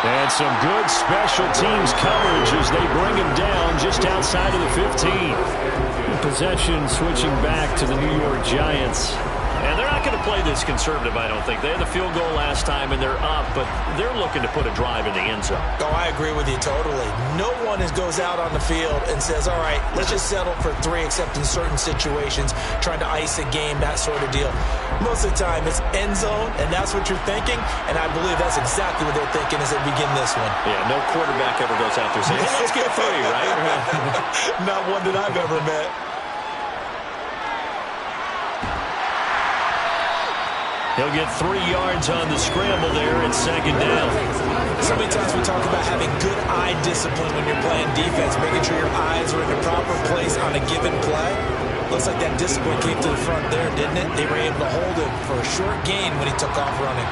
And some good special teams coverage as they bring him down just outside of the 15. Possession switching back to the New York Giants. And they're not going to play this conservative, I don't think. They had the field goal last time, and they're up, but they're looking to put a drive in the end zone. Oh, I agree with you totally. No one goes out on the field and says, all right, let's just settle for 3, except in certain situations, trying to ice a game, that sort of deal. Most of the time, it's end zone, and that's what you're thinking, and I believe that's exactly what they're thinking as they begin this one. Yeah, no quarterback ever goes out there saying, hey, let's get 3, right? Not one that I've ever met. He'll get 3 yards on the scramble there at second down. So many times we talk about having good eye discipline when you're playing defense, making sure your eyes are in the proper place on a given play. Looks like that discipline came to the front there, didn't it? They were able to hold him for a short gain when he took off running.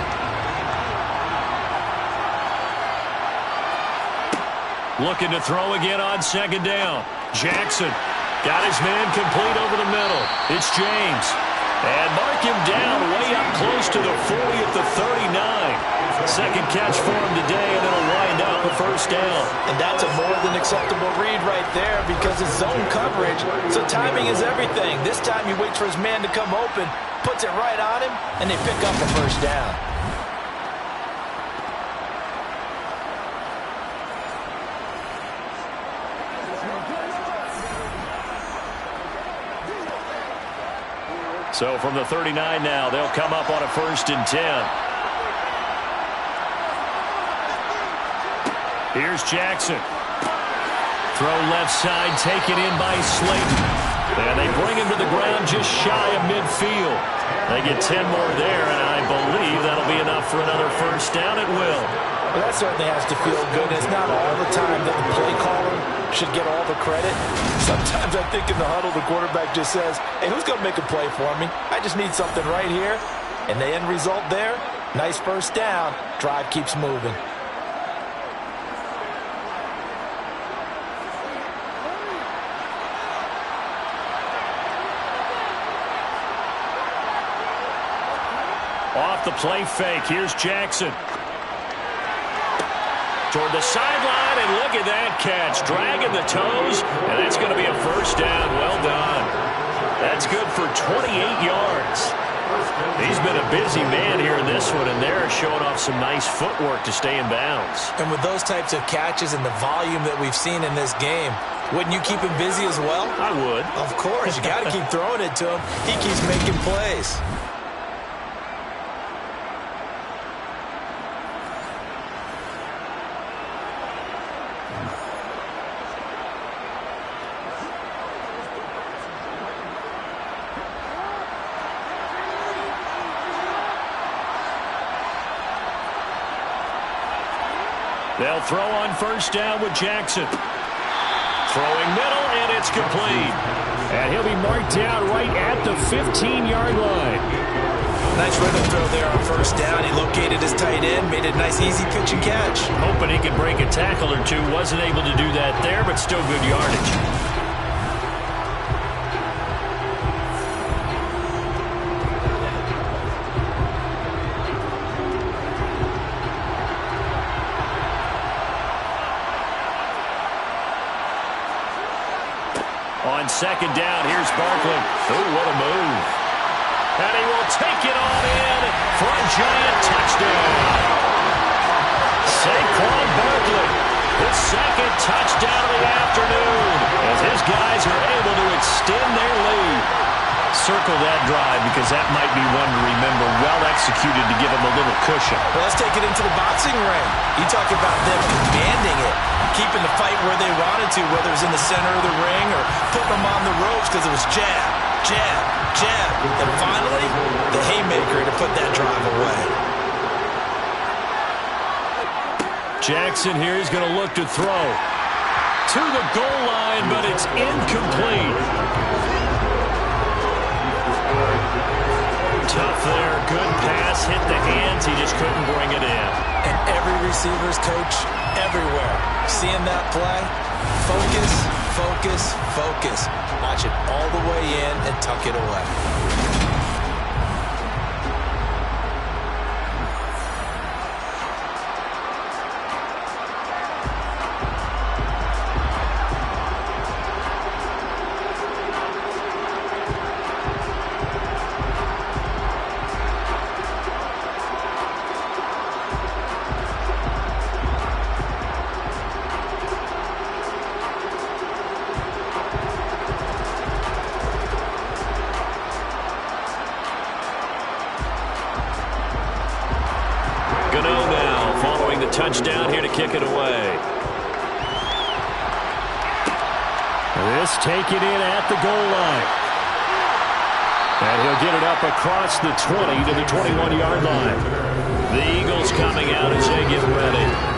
Looking to throw again on second down. Jackson got his man complete over the middle. It's James. And mark him down way up close to the 40 at the 39. Second catch for him today, and it'll wind up a first down. And that's a more than acceptable read right there because it's zone coverage, so timing is everything. This time he waits for his man to come open, puts it right on him, and they pick up a first down. So from the 39 now, they'll come up on a 1st and 10. Here's Jackson. Throw left side, taken in by Slayton. And they bring him to the ground just shy of midfield. They get 10 more there, and I believe that'll be enough for another first down. It will. Well, that certainly has to feel good. It's not all the time that the play caller should get all the credit. Sometimes I think in the huddle, the quarterback just says, hey, who's going to make a play for me? I just need something right here. And the end result there, nice first down. Drive keeps moving. Off the play fake, here's Jackson. Toward the sideline, and look at that catch. Dragging the toes, and that's going to be a first down. Well done. That's good for 28 yards. He's been a busy man here in this one, and they're showing off some nice footwork to stay in bounds. And with those types of catches and the volume that we've seen in this game, wouldn't you keep him busy as well? I would. Of course. You got to keep throwing it to him. He keeps making plays. They'll throw on first down with Jackson. Throwing middle, and it's complete. And he'll be marked down right at the 15-yard line. Nice rhythm throw there on first down. He located his tight end, made it a nice easy pitch and catch. Hoping he could break a tackle or two. Wasn't able to do that there, but still good yardage. On second down, here's Barkley. Oh, what a move. And he will take it on in for a giant touchdown. Saquon Barkley, the second touchdown of the afternoon, as his guys are able to extend their lead. Circle that drive because that might be one to remember. Well executed to give him a little cushion. Well, let's take it into the boxing ring. You talk about them commanding it, keeping the fight where they wanted to, whether it was in the center of the ring or putting them on the ropes because it was jab, jab, jab. And finally, the haymaker to put that drive away. Jackson here is going to look to throw to the goal line, but it's incomplete. Tough there. Good pass. Hit the hands. He just couldn't bring it in. And every receiver's coach everywhere. Seeing that play, focus, focus, focus. Watch it all the way in and tuck it away. Touchdown here to kick it away. This taken in at the goal line. And he'll get it up across the 20 to the 21-yard line. The Eagles coming out as they get ready.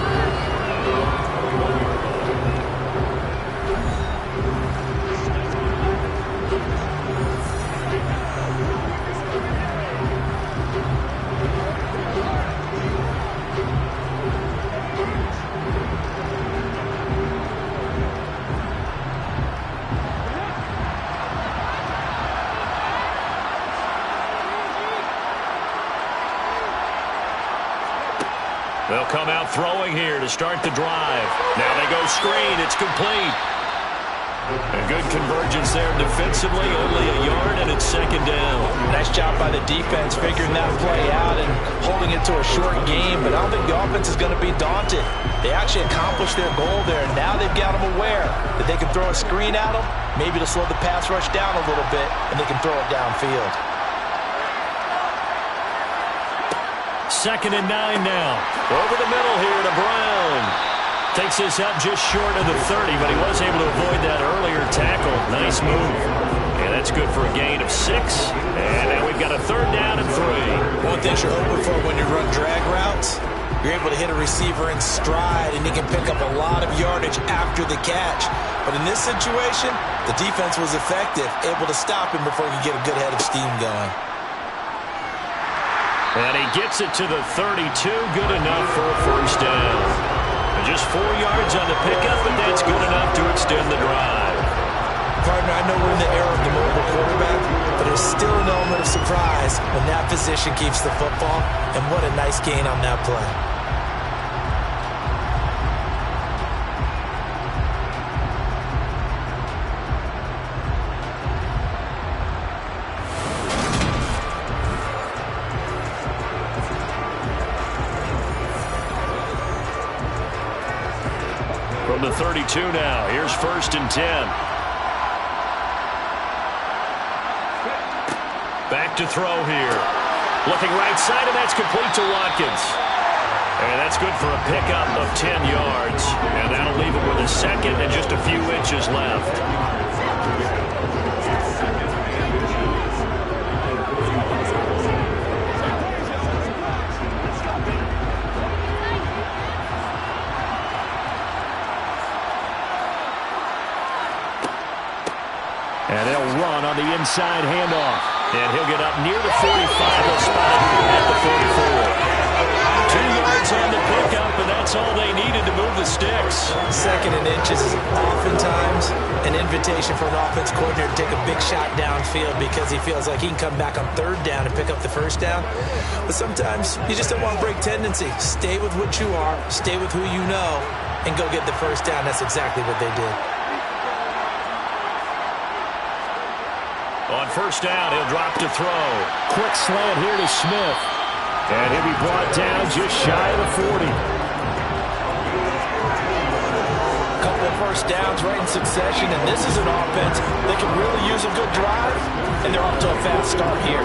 They'll come out throwing here to start the drive. Now they go screen. It's complete. A good convergence there defensively. Only a yard, and it's second down. Nice job by the defense figuring that play out and holding it to a short game. But I don't think the offense is going to be daunted. They actually accomplished their goal there. Now they've got them aware that they can throw a screen at them. Maybe to slow the pass rush down a little bit, and they can throw it downfield. Second and 9 now. Over the middle here to Brown. Takes this up just short of the 30, but he was able to avoid that earlier tackle. Nice move. And that's good for a gain of 6. And now we've got a third down and 3. One thing you're hoping for when you run drag routes, you're able to hit a receiver in stride, and he can pick up a lot of yardage after the catch. But in this situation, the defense was effective, able to stop him before he could get a good head of steam going. And he gets it to the 32. Good enough for a first down. And just 4 yards on the pickup, but that's good enough to extend the drive. Partner, I know we're in the era of the mobile quarterback, but there's still an element of surprise when that position keeps the football, and what a nice gain on that play. From the 32 now, here's first and 10. Back to throw here. Looking right side, and that's complete to Watkins. And that's good for a pickup of 10 yards. And that'll leave it with a second and just a few inches left. And they'll run on the inside handoff. And he'll get up near the 45. They'll spot it at the 44. 2 yards on the pickup, and that's all they needed to move the sticks. 2nd and inches is oftentimes an invitation for an offense coordinator to take a big shot downfield because he feels like he can come back on 3rd down and pick up the 1st down. But sometimes you just don't want to break tendency. Stay with what you are, stay with who you know, and go get the 1st down. That's exactly what they did. On 1st down, he'll drop to throw. Quick slant here to Smith. And he'll be brought down just shy of the 40. A couple of 1st downs right in succession, and this is an offense that can really use a good drive, and they're off to a fast start here.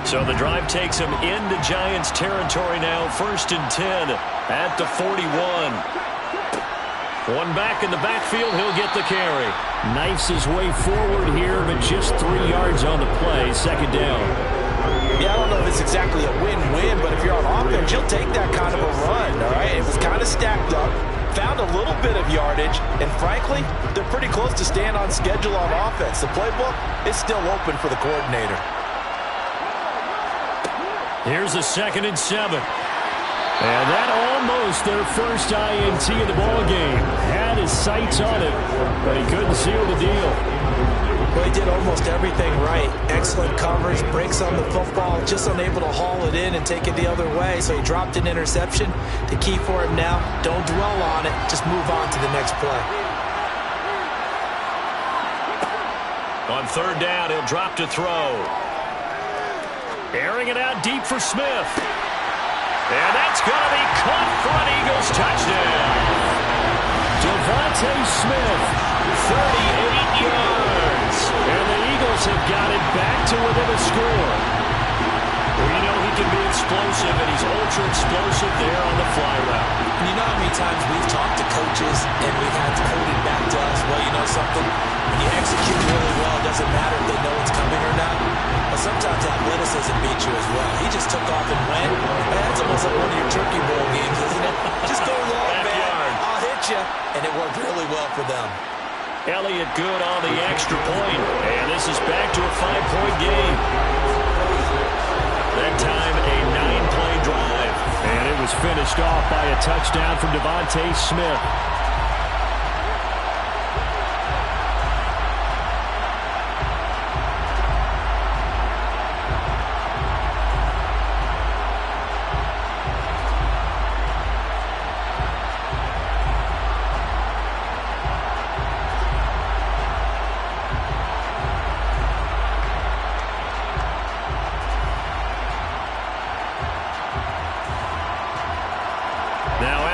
So the drive takes him into Giants territory now. 1st and 10 at the 41. One back in the backfield. He'll get the carry. Knifes his way forward here, but just 3 yards on the play. 2nd down. Yeah, I don't know if it's exactly a win-win, but if you're on offense, you'll take that kind of a run, all right? It was kind of stacked up, found a little bit of yardage, and frankly, they're pretty close to staying on schedule on offense. The playbook is still open for the coordinator. Here's a 2nd and 7. And that almost their first INT in the ballgame. Had his sights on it, but he couldn't seal the deal. Well, he did almost everything right. Excellent coverage, breaks on the football, just unable to haul it in and take it the other way. So he dropped an interception. The key for him now, don't dwell on it. Just move on to the next play. On 3rd down, he'll drop to throw. Airing it out deep for Smith. And that's going to be caught for an Eagles touchdown. Devontae Smith, 38 yards. And the Eagles have got it back to within a score. We know he can be explosive, and he's ultra-explosive there on the fly route. And you know how many times we've talked to coaches and we've had coded back to us, well, you know something? When you execute really well, it doesn't matter if they know it's coming or not. But sometimes athleticism beats you as well. He just took off and went. That's almost like one of your turkey bowl games, isn't it? Just go long, man. I'll hit you. And it worked really well for them. Elliott good on the extra point. And this is back to a 5-point game. That time a 9-play drive. And it was finished off by a touchdown from Devontae Smith.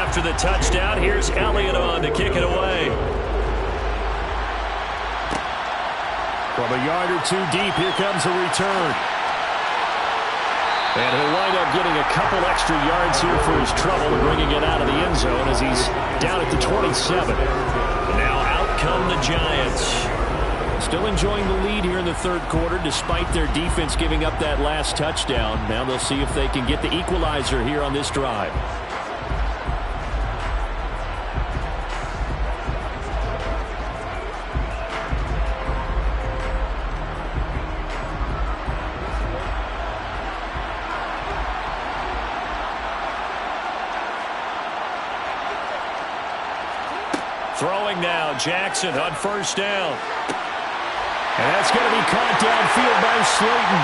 After the touchdown, here's Elliott on to kick it away. From a yard or 2 deep, here comes a return. And he'll wind up getting a couple extra yards here for his trouble and bringing it out of the end zone as he's down at the 27. And now out come the Giants. Still enjoying the lead here in the 3rd quarter despite their defense giving up that last touchdown. Now they'll see if they can get the equalizer here on this drive. Throwing now, Jackson on 1st down. And that's going to be caught downfield by Slayton.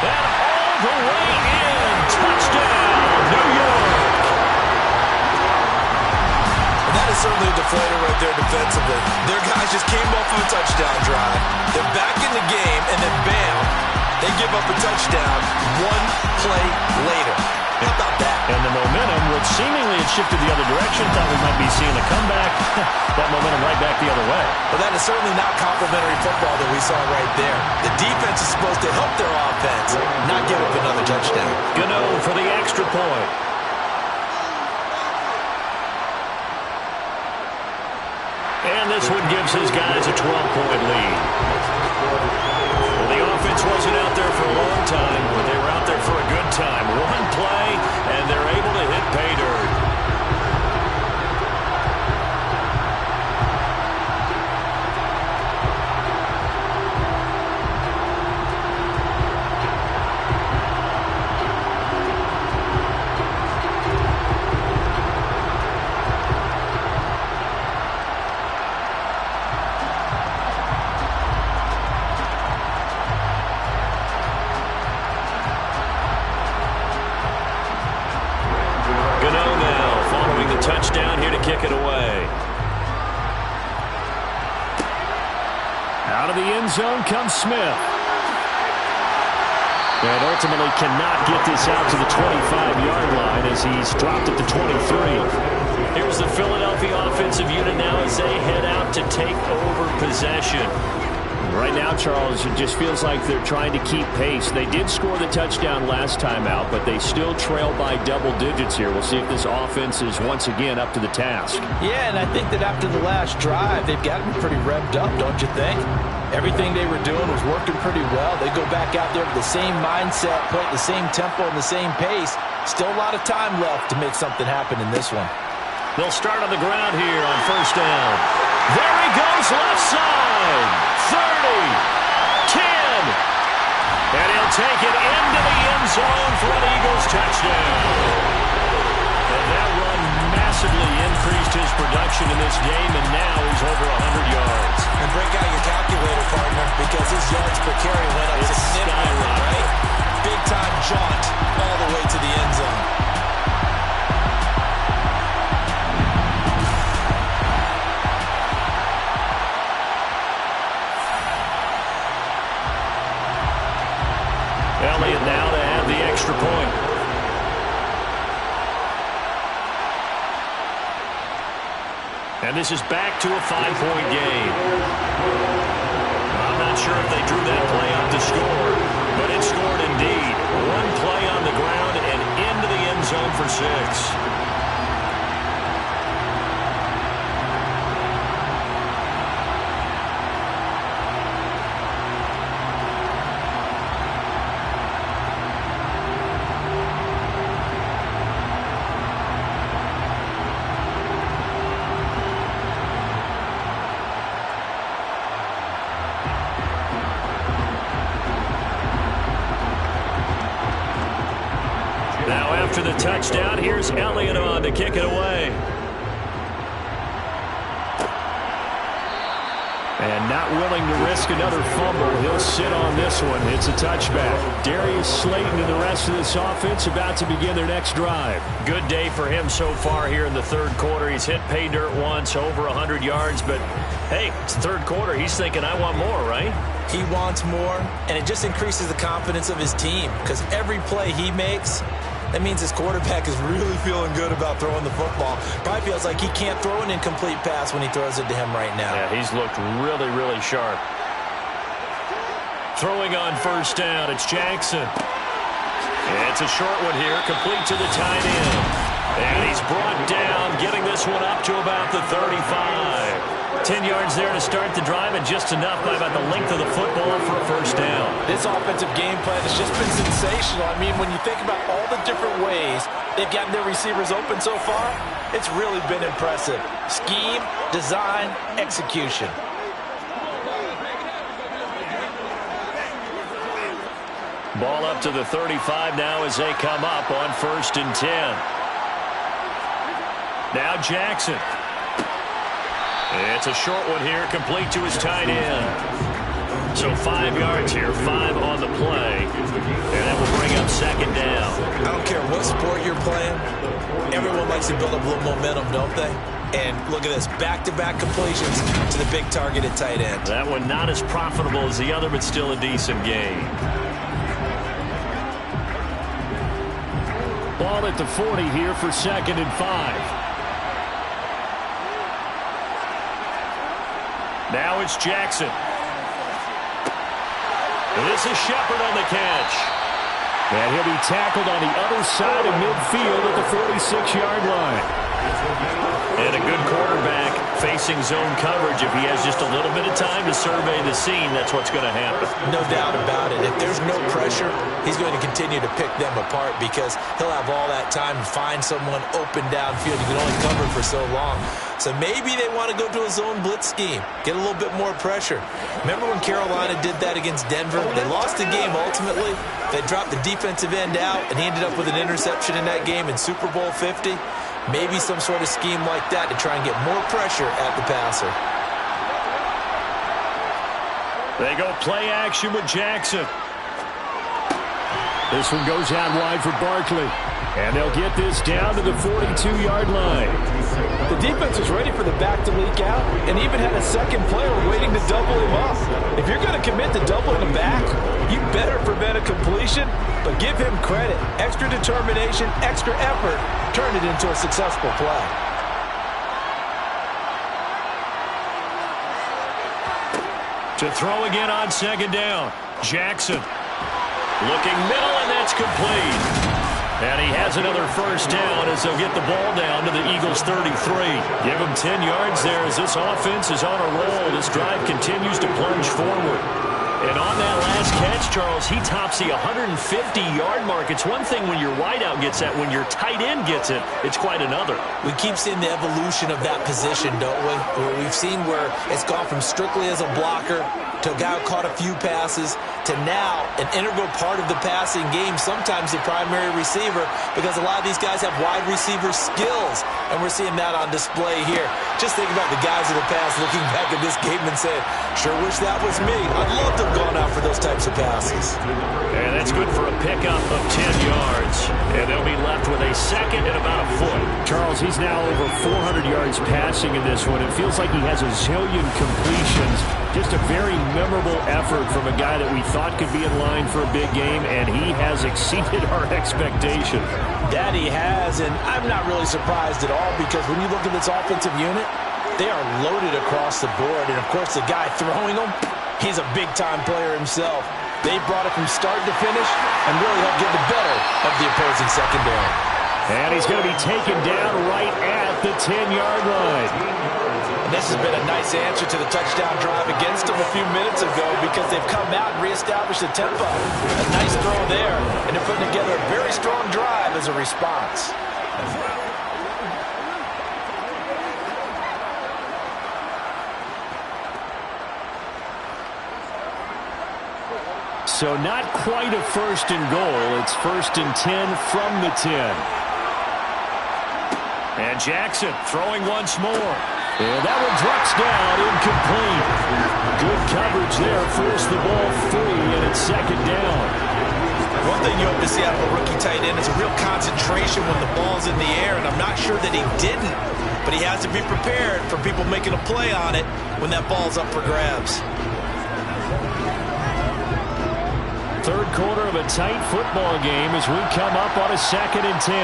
And all the way in. Touchdown, New York. And that is certainly a deflator right there defensively. Their guys just came off of a touchdown drive. They're back in the game, and then bam, they give up a touchdown 1 play later. How about that? And the momentum, which seemingly had shifted the other direction, thought we might be seeing a comeback. That momentum right back the other way. Well, that is certainly not complimentary football that we saw right there. The defense is supposed to help their offense, not give up another touchdown. Gano for the extra point. this one gives his guys a 12-point lead. Well, the offense wasn't out there for a long time, but they were out there for a good time. One play, and they're able to hit pay dirt. Touchdown here to kick it away. Out of the end zone comes Smith. And ultimately cannot get this out to the 25-yard line as he's dropped at the 23. Here's the Philadelphia offensive unit now as they head out to take over possession. Right now, Charles, it just feels like they're trying to keep pace. They did score the touchdown last time out, but they still trail by double digits here. We'll see if this offense is once again up to the task. Yeah, and I think that after the last drive, they've got to be pretty revved up, don't you think? Everything they were doing was working pretty well. They go back out there with the same mindset, play at the same tempo and the same pace. Still a lot of time left to make something happen in this one. They'll start on the ground here on first down. There he goes, left side. 30, 10, and he'll take it into the end zone for an Eagles touchdown. And that run massively increased his production in this game, and now he's over 100 yards. And break out your calculator, partner, because his yards per carry went up significantly, right? Big-time jaunt all the way to the end zone. Elliott now to have the extra point. And this is back to a 5-point game. I'm not sure if they drew that play up to score, but it scored indeed. One play on the ground and into the end zone for 6. Now after the touchdown, here's Elliott on to kick it away. And not willing to risk another fumble. He'll sit on this one. It's a touchback. Darius Slayton and the rest of this offense about to begin their next drive. Good day for him so far here in the third quarter. He's hit pay dirt once, over 100 yards. But, hey, it's the third quarter. He's thinking, I want more, right? He wants more, and it just increases the confidence of his team because every play he makes, that means his quarterback is really feeling good about throwing the football. Probably feels like he can't throw an incomplete pass when he throws it to him right now. Yeah, he's looked really, really sharp. Throwing on first down, it's Jackson. It's a short one here, complete to the tight end. And he's brought down, getting this one up to about the 35. 10 yards there to start the drive, and just enough by about the length of the football for a first down. This offensive game plan has just been sensational. I mean, when you think about all the different ways they've gotten their receivers open so far, it's really been impressive. Scheme, design, execution. Ball up to the 35 now as they come up on 1st and 10. Now Jackson. It's a short one here, complete to his tight end. So 5 yards here, 5 on the play. And that will bring up second down. I don't care what sport you're playing. Everyone likes to build up a little momentum, don't they? And look at this, back-to-back completions to the big targeted tight end. That one not as profitable as the other, but still a decent game. Ball at the 40 here for 2nd and 5. Now it's Jackson. This is Shepard on the catch. And he'll be tackled on the other side of midfield at the 46-yard line. And a good quarterback facing zone coverage, if he has just a little bit of time to survey the scene, that's what's going to happen. No doubt about it. If there's no pressure, he's going to continue to pick them apart because he'll have all that time to find someone open downfield. You can only cover for so long. So maybe they want to go to a zone blitz scheme, get a little bit more pressure. Remember when Carolina did that against Denver? They lost the game ultimately. They dropped the defensive end out, and he ended up with an interception in that game in Super Bowl 50. Maybe some sort of scheme like that to try and get more pressure at the passer. They go play action with Jackson. This one goes out wide for Barkley. And they'll get this down to the 42-yard line. The defense was ready for the back to leak out and even had a second player waiting to double him up. If you're going to commit to doubling him back, you better prevent a completion, but give him credit. Extra determination, extra effort, turn it into a successful play. To throw again on second down. Jackson looking middle, and that's complete. And he has another first down as they'll get the ball down to the Eagles' 33. Give him 10 yards there as this offense is on a roll. This drive continues to plunge forward. And on that last catch, Charles, he tops the 150-yard mark. It's one thing when your wideout gets that. When your tight end gets it, it's quite another. We keep seeing the evolution of that position, don't we? Where we've seen where it's gone from strictly as a blocker to a guy who caught a few passes to now an integral part of the passing game, sometimes the primary receiver, because a lot of these guys have wide receiver skills, and we're seeing that on display here. Just think about the guys in the past looking back at this game and saying, sure wish that was me. I'd love to have gone out for those types of passes. And that's good for a pickup of 10 yards. And they'll be left with a second and about a foot. Charles, he's now over 400 yards passing in this one. It feels like he has a zillion completions. Just a very memorable effort from a guy that we thought could be in line for a big game, and he has exceeded our expectation. That he has, and I'm not really surprised at all because when you look at this offensive unit, they are loaded across the board. And, of course, the guy throwing them, he's a big-time player himself. They brought it from start to finish and really helped get the better of the opposing secondary. And he's going to be taken down right at the 10-yard line. And this has been a nice answer to the touchdown drive against them a few minutes ago because they've come out and reestablished the tempo. A nice throw there, and they're putting together a very strong drive as a response. So not quite a first and goal. It's first and 10 from the 10. And Jackson throwing once more. And that one drops down, incomplete. Good coverage there, forced the ball free, and it's second down. One thing you hope to see out of a rookie tight end is a real concentration when the ball's in the air, and I'm not sure that he didn't, but he has to be prepared for people making a play on it when that ball's up for grabs. Third quarter of a tight football game as we come up on a second and 10.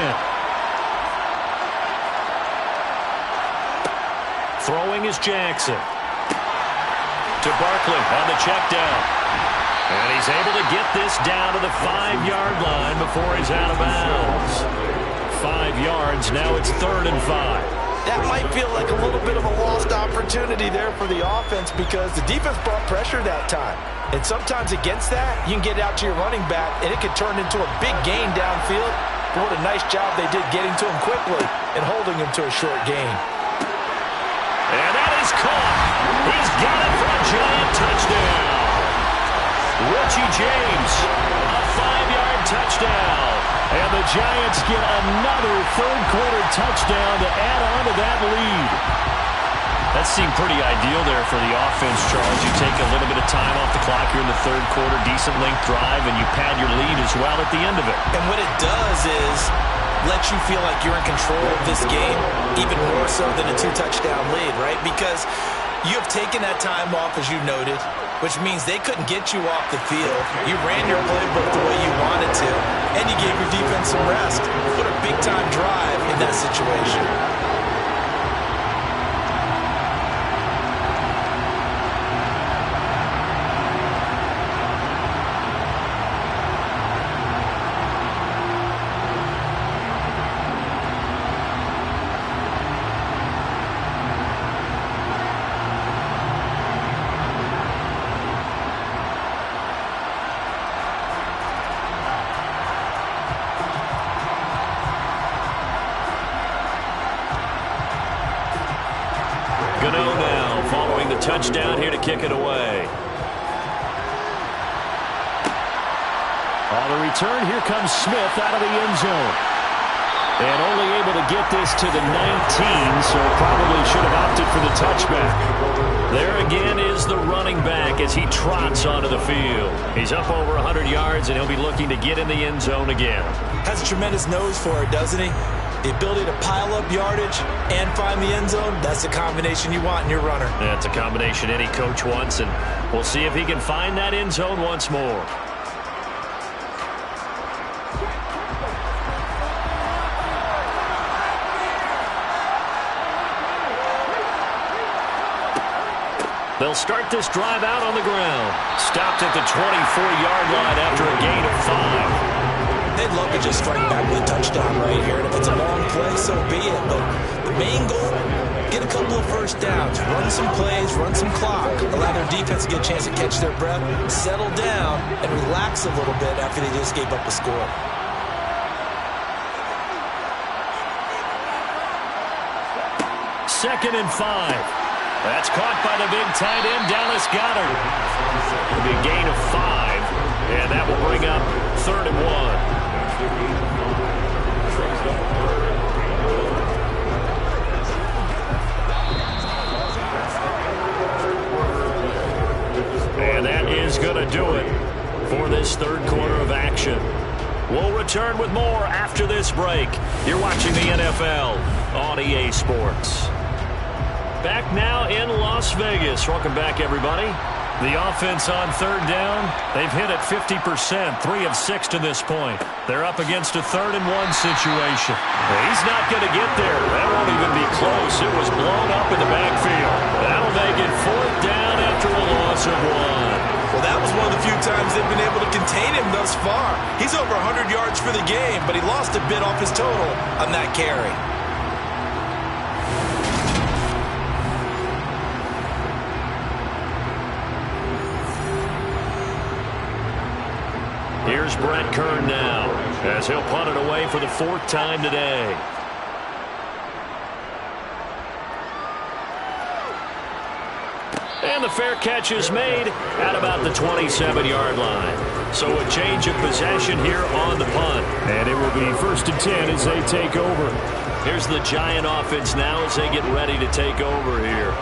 Throwing is Jackson. To Barkley on the check down. And he's able to get this down to the 5-yard line before he's out of bounds. 5 yards, now it's 3rd and 5. That might feel like a little bit of a lost opportunity there for the offense because the defense brought pressure that time. And sometimes against that, you can get out to your running back, and it could turn into a big gain downfield. But what a nice job they did getting to him quickly and holding him to a short gain. And that is caught. He's got it for a giant touchdown. Richie James, a 5-yard touchdown. And the Giants get another third-quarter touchdown to add on to that lead. That seemed pretty ideal there for the offense, Charles. You take a little bit of time off the clock here in the third quarter, decent length drive, and you pad your lead as well at the end of it. And what it does is let you feel like you're in control of this game, even more so than a 2-touchdown lead, right? Because you have taken that time off, as you noted, which means they couldn't get you off the field. You ran your playbook the way you wanted to, and you gave your defense some rest. What a big-time drive in that situation. Gano now following the touchdown here to kick it away. On the return, here comes Smith out of the end zone. And only able to get this to the 19, so probably should have opted for the touchback. There again is the running back as he trots onto the field. He's up over 100 yards, and he'll be looking to get in the end zone again. Has a tremendous nose for it, doesn't he? The ability to pile up yardage and find the end zone, that's the combination you want in your runner. That's a combination any coach wants, and we'll see if he can find that end zone once more. They'll start this drive out on the ground. Stopped at the 24-yard line after a gain of 5. They'd love to just strike back with a touchdown right here. And if it's a long play, so be it. But the main goal, get a couple of first downs, run some plays, run some clock, allow their defense to get a chance to catch their breath, settle down, and relax a little bit after they just gave up a score. Second and 5. That's caught by the big tight end, Dallas Goedert. A big gain of 5, and that will bring up 3rd and 1. And that is going to do it for this third quarter of action. We'll return with more after this break. You're watching the NFL on EA Sports. Back now in Las Vegas. Welcome back, everybody. The offense on third down, they've hit it 50%, 3 of 6 to this point. They're up against a 3rd and 1 situation. He's not going to get there. That won't even be close. It was blown up in the backfield. That'll make it 4th down after a loss of 1. Well, that was one of the few times they've been able to contain him thus far. He's over 100 yards for the game, but he lost a bit off his total on that carry. Here's Brett Kern now as he'll punt it away for the 4th time today. And the fair catch is made at about the 27-yard line. So a change of possession here on the punt. And it will be 1st and 10 as they take over. Here's the Giant offense now as they get ready to take over here.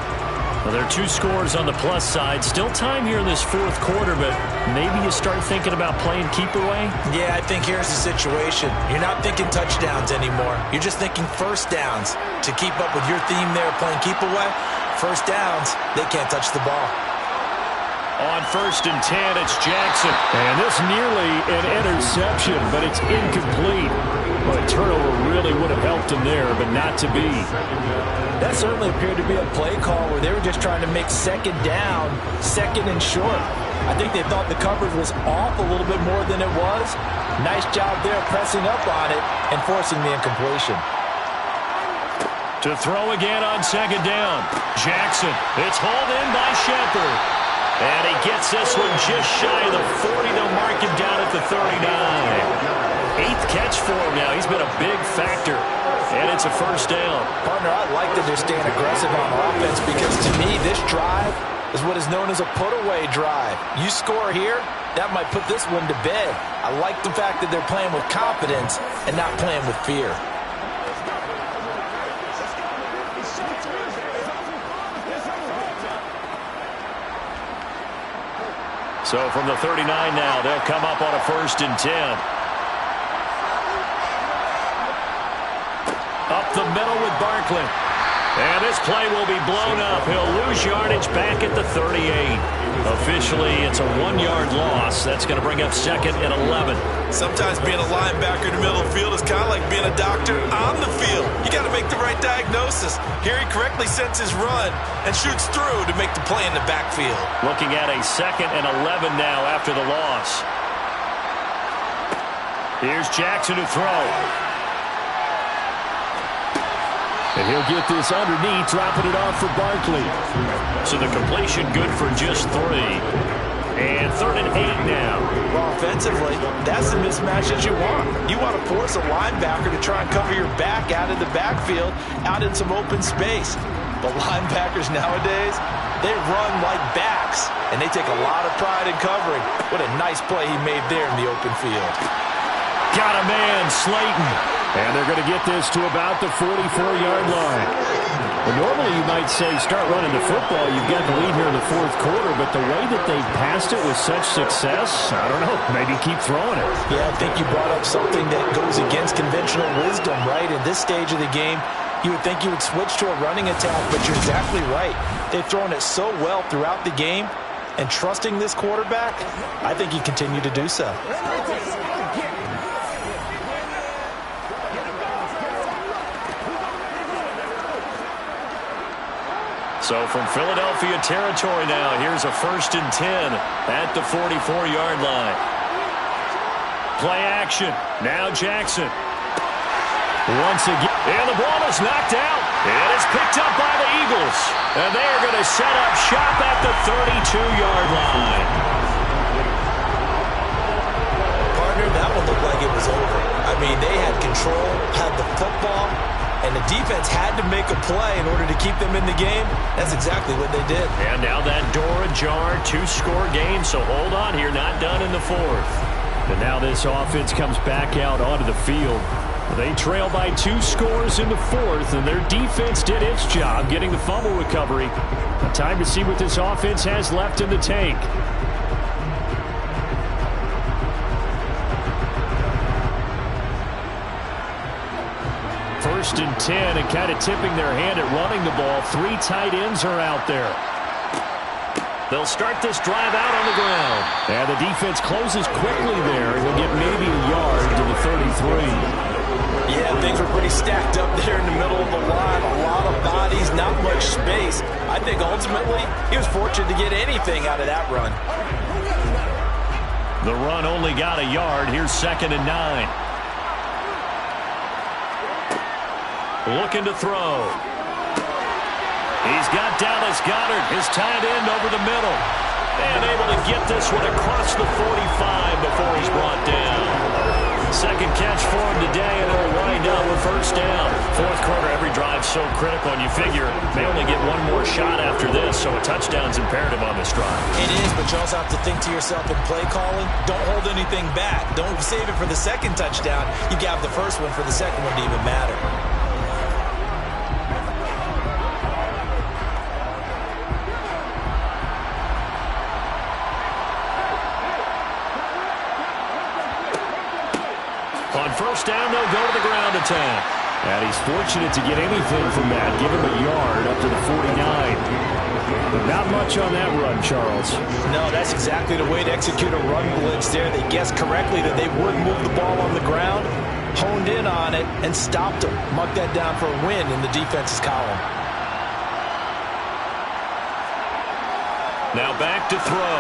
Well, there are 2 scores on the plus side. Still time here in this 4th quarter, but maybe you start thinking about playing keep away? Yeah, I think here's the situation. You're not thinking touchdowns anymore. You're just thinking first downs. To keep up with your theme there, playing keep away, first downs, they can't touch the ball. On 1st and 10, it's Jackson. And this nearly an interception, but it's incomplete. Well, a turnover really would have helped him there, but not to be. That certainly appeared to be a play call where they were just trying to make 2nd down, 2nd and short. I think they thought the coverage was off a little bit more than it was. Nice job there pressing up on it and forcing the incompletion. To throw again on 2nd down. Jackson. It's hauled in by Shepard. And he gets this one just shy of the 40. They'll mark him down at the 39. 8th catch for him now. He's been a big factor. And it's a 1st down. Partner, I'd like to just stand aggressive on offense because to me this drive is what is known as a put-away drive. You score here, that might put this one to bed. I like the fact that they're playing with confidence and not playing with fear. So from the 39 now, they'll come up on a 1st and 10. Up the middle with Barkley. And this play will be blown up. He'll lose yardage back at the 38. Officially, it's a 1-yard loss. That's going to bring up 2nd and 11. Sometimes being a linebacker in the middle of the field is kind of like being a doctor on the field. You got to make the right diagnosis. Here he correctly sets his run and shoots through to make the play in the backfield. Looking at a 2nd and 11 now after the loss. Here's Jackson to throw. And he'll get this underneath, dropping it off for Barkley. So the completion good for just 3. And 3rd and 8 now. Well, offensively, that's the mismatch that you want. You want to force a linebacker to try and cover your back out in the backfield, out in some open space. But linebackers nowadays, they run like backs, and they take a lot of pride in covering. What a nice play he made there in the open field. Got a man, Slayton. And they're going to get this to about the 44-yard line. Well, normally you might say start running the football. You've got the lead here in the fourth quarter, but the way that they passed it with such success, I don't know, maybe keep throwing it. Yeah, I think you brought up something that goes against conventional wisdom, right? In this stage of the game, you would think you would switch to a running attack, but you're exactly right. They've thrown it so well throughout the game, and trusting this quarterback, I think you continue to do so. So from Philadelphia territory now, here's a 1st and 10 at the 44-yard line. Play action. Now Jackson. Once again. And the ball is knocked out. It is picked up by the Eagles. And they are going to set up shop at the 32-yard line. Partner, that one looked like it was over. I mean, they had control, had the football, and the defense had to make a play in order to keep them in the game. That's exactly what they did. And now that door ajar, 2-score game, so hold on here, not done in the fourth. And now this offense comes back out onto the field. They trail by 2 scores in the fourth, and their defense did its job getting the fumble recovery. Time to see what this offense has left in the tank. First and 10, and kind of tipping their hand at running the ball. 3 tight ends are out there. They'll start this drive out on the ground. And the defense closes quickly there. They'll get maybe a yard to the 33. Yeah, things were pretty stacked up there in the middle of the line. A lot of bodies, not much space. I think ultimately he was fortunate to get anything out of that run. The run only got a yard. Here's 2nd and 9. Looking to throw. He's got Dallas Goedert, his tight end, over the middle. And able to get this one across the 45 before he's brought down. Second catch for him today, and it'll wind up with 1st down. Fourth quarter, every drive so critical, and you figure they only get one more shot after this, so a touchdown's imperative on this drive. It is, but you also have to think to yourself in play calling, don't hold anything back. Don't save it for the second touchdown. You got the first one for the second one to even matter. On 1st down, they'll go to the ground attack. And he's fortunate to get anything from that. Give him a yard up to the 49. But not much on that run, Charles. No, that's exactly the way to execute a run blitz there. They guessed correctly that they would move the ball on the ground, honed in on it, and stopped them. Marked that down for a win in the defense's column. Now back to throw.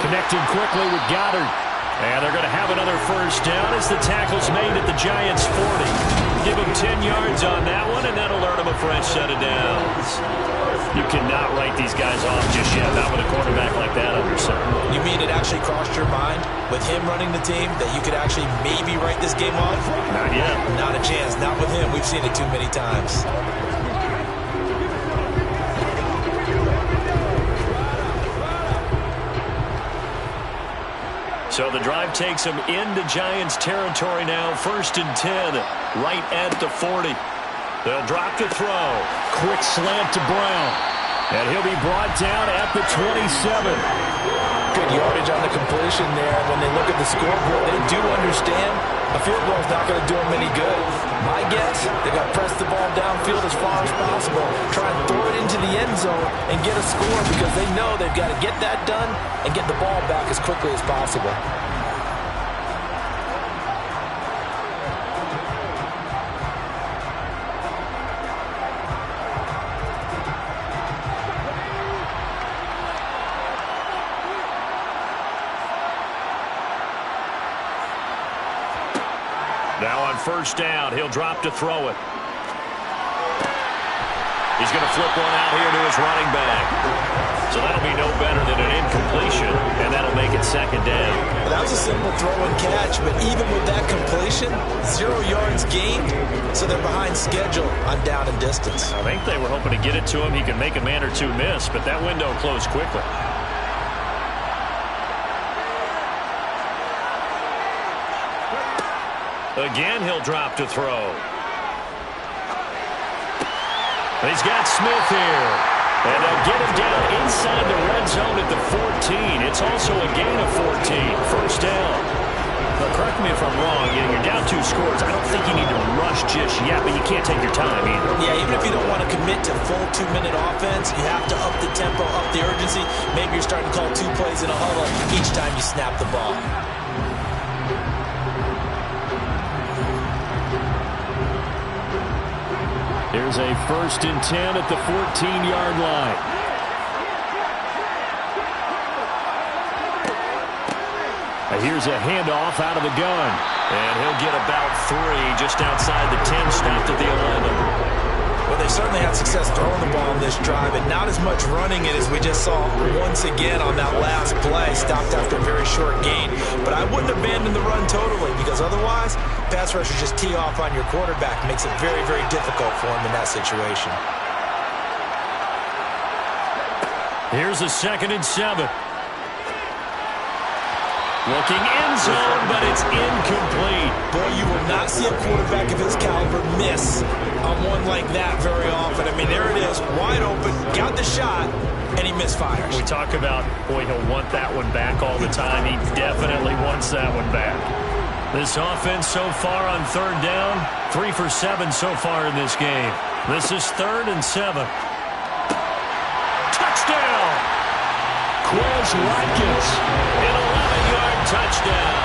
Connecting quickly with Goddard. And they're going to have another 1st down as the tackle's made at the Giants' 40. Give them 10 yards on that one, and that'll earn them a fresh set of downs. You cannot write these guys off just yet, not with a quarterback like that under center. You mean it actually crossed your mind with him running the team that you could actually maybe write this game off? Not yet. Not a chance. Not with him. We've seen it too many times. So the drive takes them into Giants territory now. 1st and 10, right at the 40. They'll drop to throw. Quick slant to Brown. And he'll be brought down at the 27. Good yardage on the completion there. When they look at the scoreboard, they do understand a field goal is not going to do them any good. My guess, they got to press the ball downfield as far as possible, try and throw it into the end zone and get a score because they know they've got to get that done and get the ball back as quickly as possible. Now on 1st down, he'll drop to throw it. He's going to flip one out here to his running back. So that'll be no better than an incompletion, and that'll make it second down. That was a simple throw and catch, but even with that completion, 0 yards gained, so they're behind schedule on down and distance. I think they were hoping to get it to him. He could make a man or two miss, but that window closed quickly. Again, he'll drop to throw. He's got Smith here. And they'll get him down inside the red zone at the 14. It's also a gain of 14. First down. But correct me if I'm wrong. You're down 2 scores. I don't think you need to rush just yet, but you can't take your time either. Yeah, even if you don't want to commit to full 2-minute offense, you have to up the tempo, up the urgency. Maybe you're starting to call 2 plays in a huddle each time you snap the ball. Here's a 1st and 10 at the 14-yard line. Here's a handoff out of the gun. And he'll get about 3 just outside the 10, stopped at the 11. Well, they certainly had success throwing the ball on this drive, and not as much running it as we just saw once again on that last play. Stopped after a very short gain. But I wouldn't abandon the run totally, because otherwise, pass rushers just tee off on your quarterback. It makes it very, very difficult for him in that situation. Here's a 2nd and 7. Looking end zone, but it's incomplete. Boy, you will not see a quarterback of his caliber miss on one like that very often. I mean, there it is, wide open, got the shot, and he misfires. We talk about, boy, he'll want that one back all the time. He definitely wants that one back. This offense so far on 3rd down, 3 for 7 so far in this game. This is 3rd and 7. Touchdown! Quez Watkins, an 11-yard touchdown.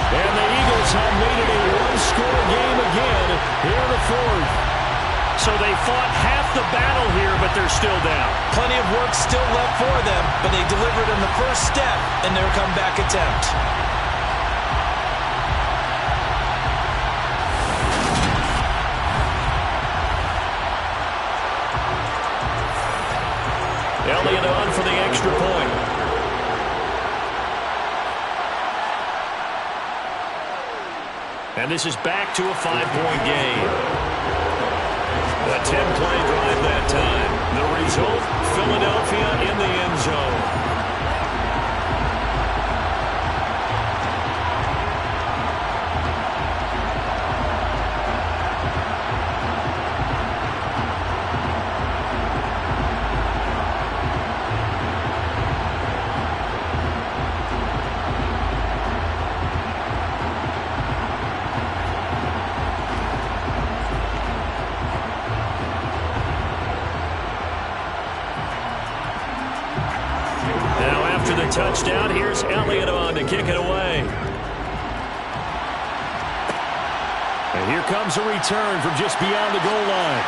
And the Eagles have made it a 1-score game again here in the 4th. So they fought half the battle here, but they're still down. Plenty of work still left for them, but they delivered on the first step in their comeback attempt. Elliott on for the extra point. And this is back to a 5-point game. A 10-play drive that time. The result, Philadelphia in the end zone. Touchdown. Here's Elliott on to kick it away. And here comes a return from just beyond the goal line.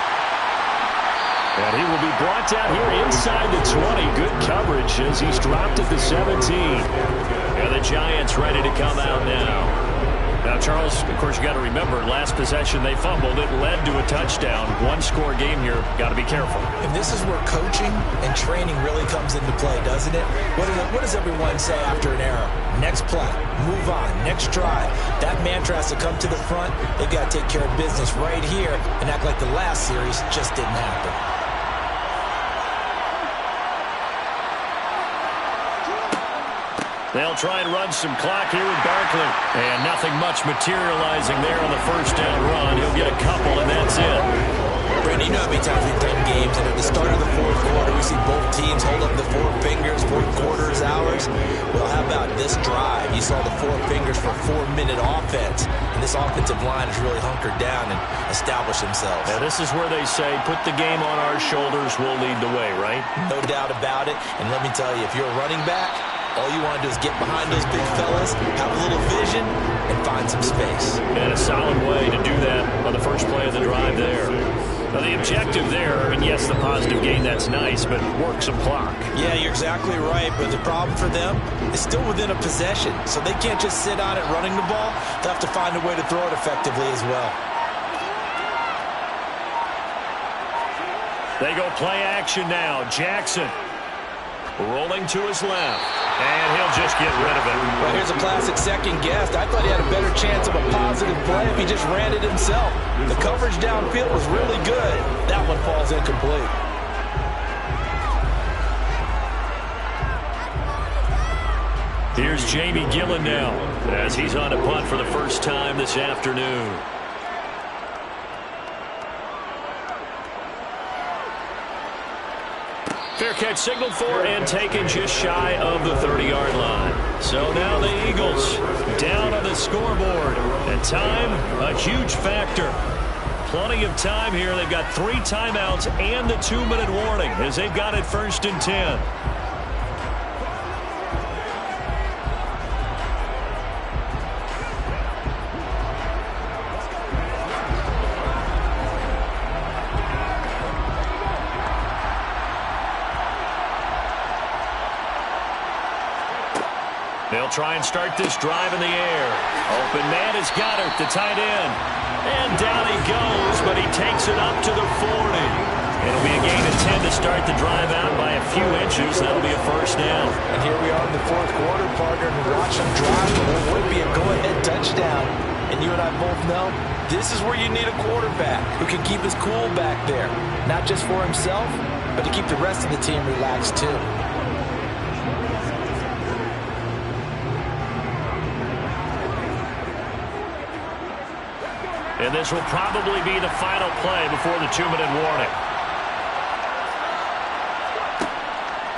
And he will be brought down here inside the 20. Good coverage as he's dropped at the 17. And the Giants ready to come out now. Now, Charles, of course, you got to remember, last possession they fumbled. It led to a touchdown. 1-score game here. Got to be careful. And this is where coaching and training really comes into play, doesn't it? What does everyone say after an error? Next play, move on, next drive. That mantra has to come to the front. They've got to take care of business right here and act like the last series just didn't happen. They'll try and run some clock here with Barkley. And nothing much materializing there on the first down run. He'll get a couple, and that's it. Brandon, you know how many times we've done games, and at the start of the 4th quarter, we see both teams hold up the 4 fingers, 4th quarter is ours. Well, how about this drive? You saw the 4 fingers for 4-minute offense, and this offensive line has really hunkered down and established themselves. Now, this is where they say, put the game on our shoulders, we'll lead the way, right? No doubt about it, and let me tell you, if you're a running back, all you want to do is get behind those big fellas, have a little vision, and find some space. And a solid way to do that on the first play of the drive there. Now, the objective there, and yes, the positive gain, that's nice, but work some clock. Yeah, you're exactly right, but the problem for them is still within a possession, so they can't just sit on it running the ball. They'll have to find a way to throw it effectively as well. They go play action now. Jackson. Rolling to his left. And he'll just get rid of it. Well, here's a classic second guess. I thought he had a better chance of a positive play if he just ran it himself. The coverage downfield was really good. That one falls incomplete. Here's Jamie Gillen now as he's on a punt for the first time this afternoon. Fair catch signaled for and taken just shy of the 30-yard line. So now the Eagles down on the scoreboard. And time, a huge factor. Plenty of time here. They've got 3 timeouts and the 2-minute warning as they've got it 1st and 10. They'll try and start this drive in the air. Open man is Goddard, the tight end. And down he goes, but he takes it up to the 40. It'll be a gain of 10 to start the drive out by a few inches. That'll be a first down. And here we are in the 4th quarter, partner, and watch him drive. It would be a go-ahead touchdown. And you and I both know this is where you need a quarterback who can keep his cool back there. Not just for himself, but to keep the rest of the team relaxed too. And this will probably be the final play before the 2-minute warning.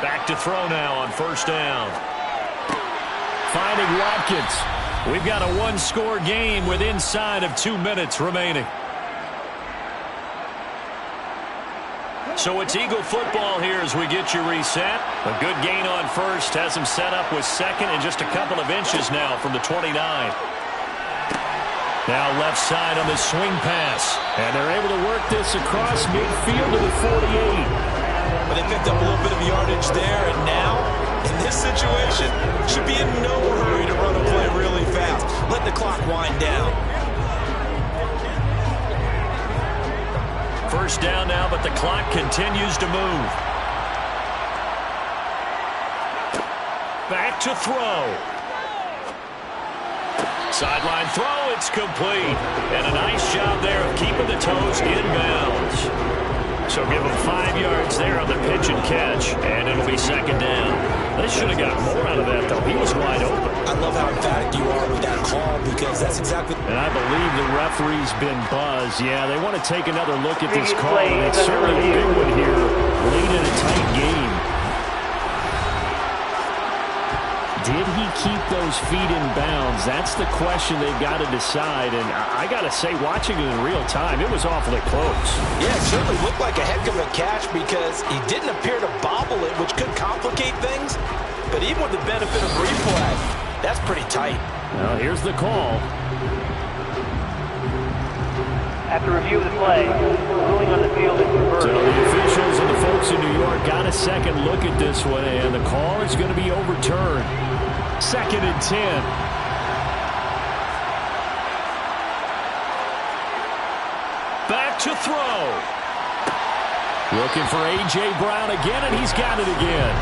Back to throw now on 1st down. Finding Watkins. We've got a 1-score game with inside of 2 minutes remaining. So it's Eagle football here as we get you reset. A good gain on 1st has him set up with 2nd and just a couple of inches now from the 29. Now left side on the swing pass. And they're able to work this across midfield to the 48. But they picked up a little bit of yardage there, and now, in this situation, should be in no hurry to run a play really fast. Let the clock wind down. 1st down now, but the clock continues to move. Back to throw. Sideline throw, it's complete. And a nice job there of keeping the toes inbounds. So give him 5 yards there on the pitch and catch, and it'll be 2nd down. They should have got more out of that, though. He was wide open. I love how emphatic you are with that call because that's exactly... And I believe the referee's been buzzed. Yeah, they want to take another look at this call. And it's certainly a big one here late in a tight game. Did he keep those feet in bounds? That's the question they've got to decide. And I got to say, watching it in real time, it was awfully close. Yeah, it certainly looked like a heck of a catch because he didn't appear to bobble it, which could complicate things. But even with the benefit of replay, that's pretty tight. Well, here's the call. After review of the play, ruling on the field is reversed. So the officials and the folks in New York got a second look at this one, and the call is going to be overturned. 2nd and 10. Back to throw. Looking for A.J. Brown again, and he's got it again.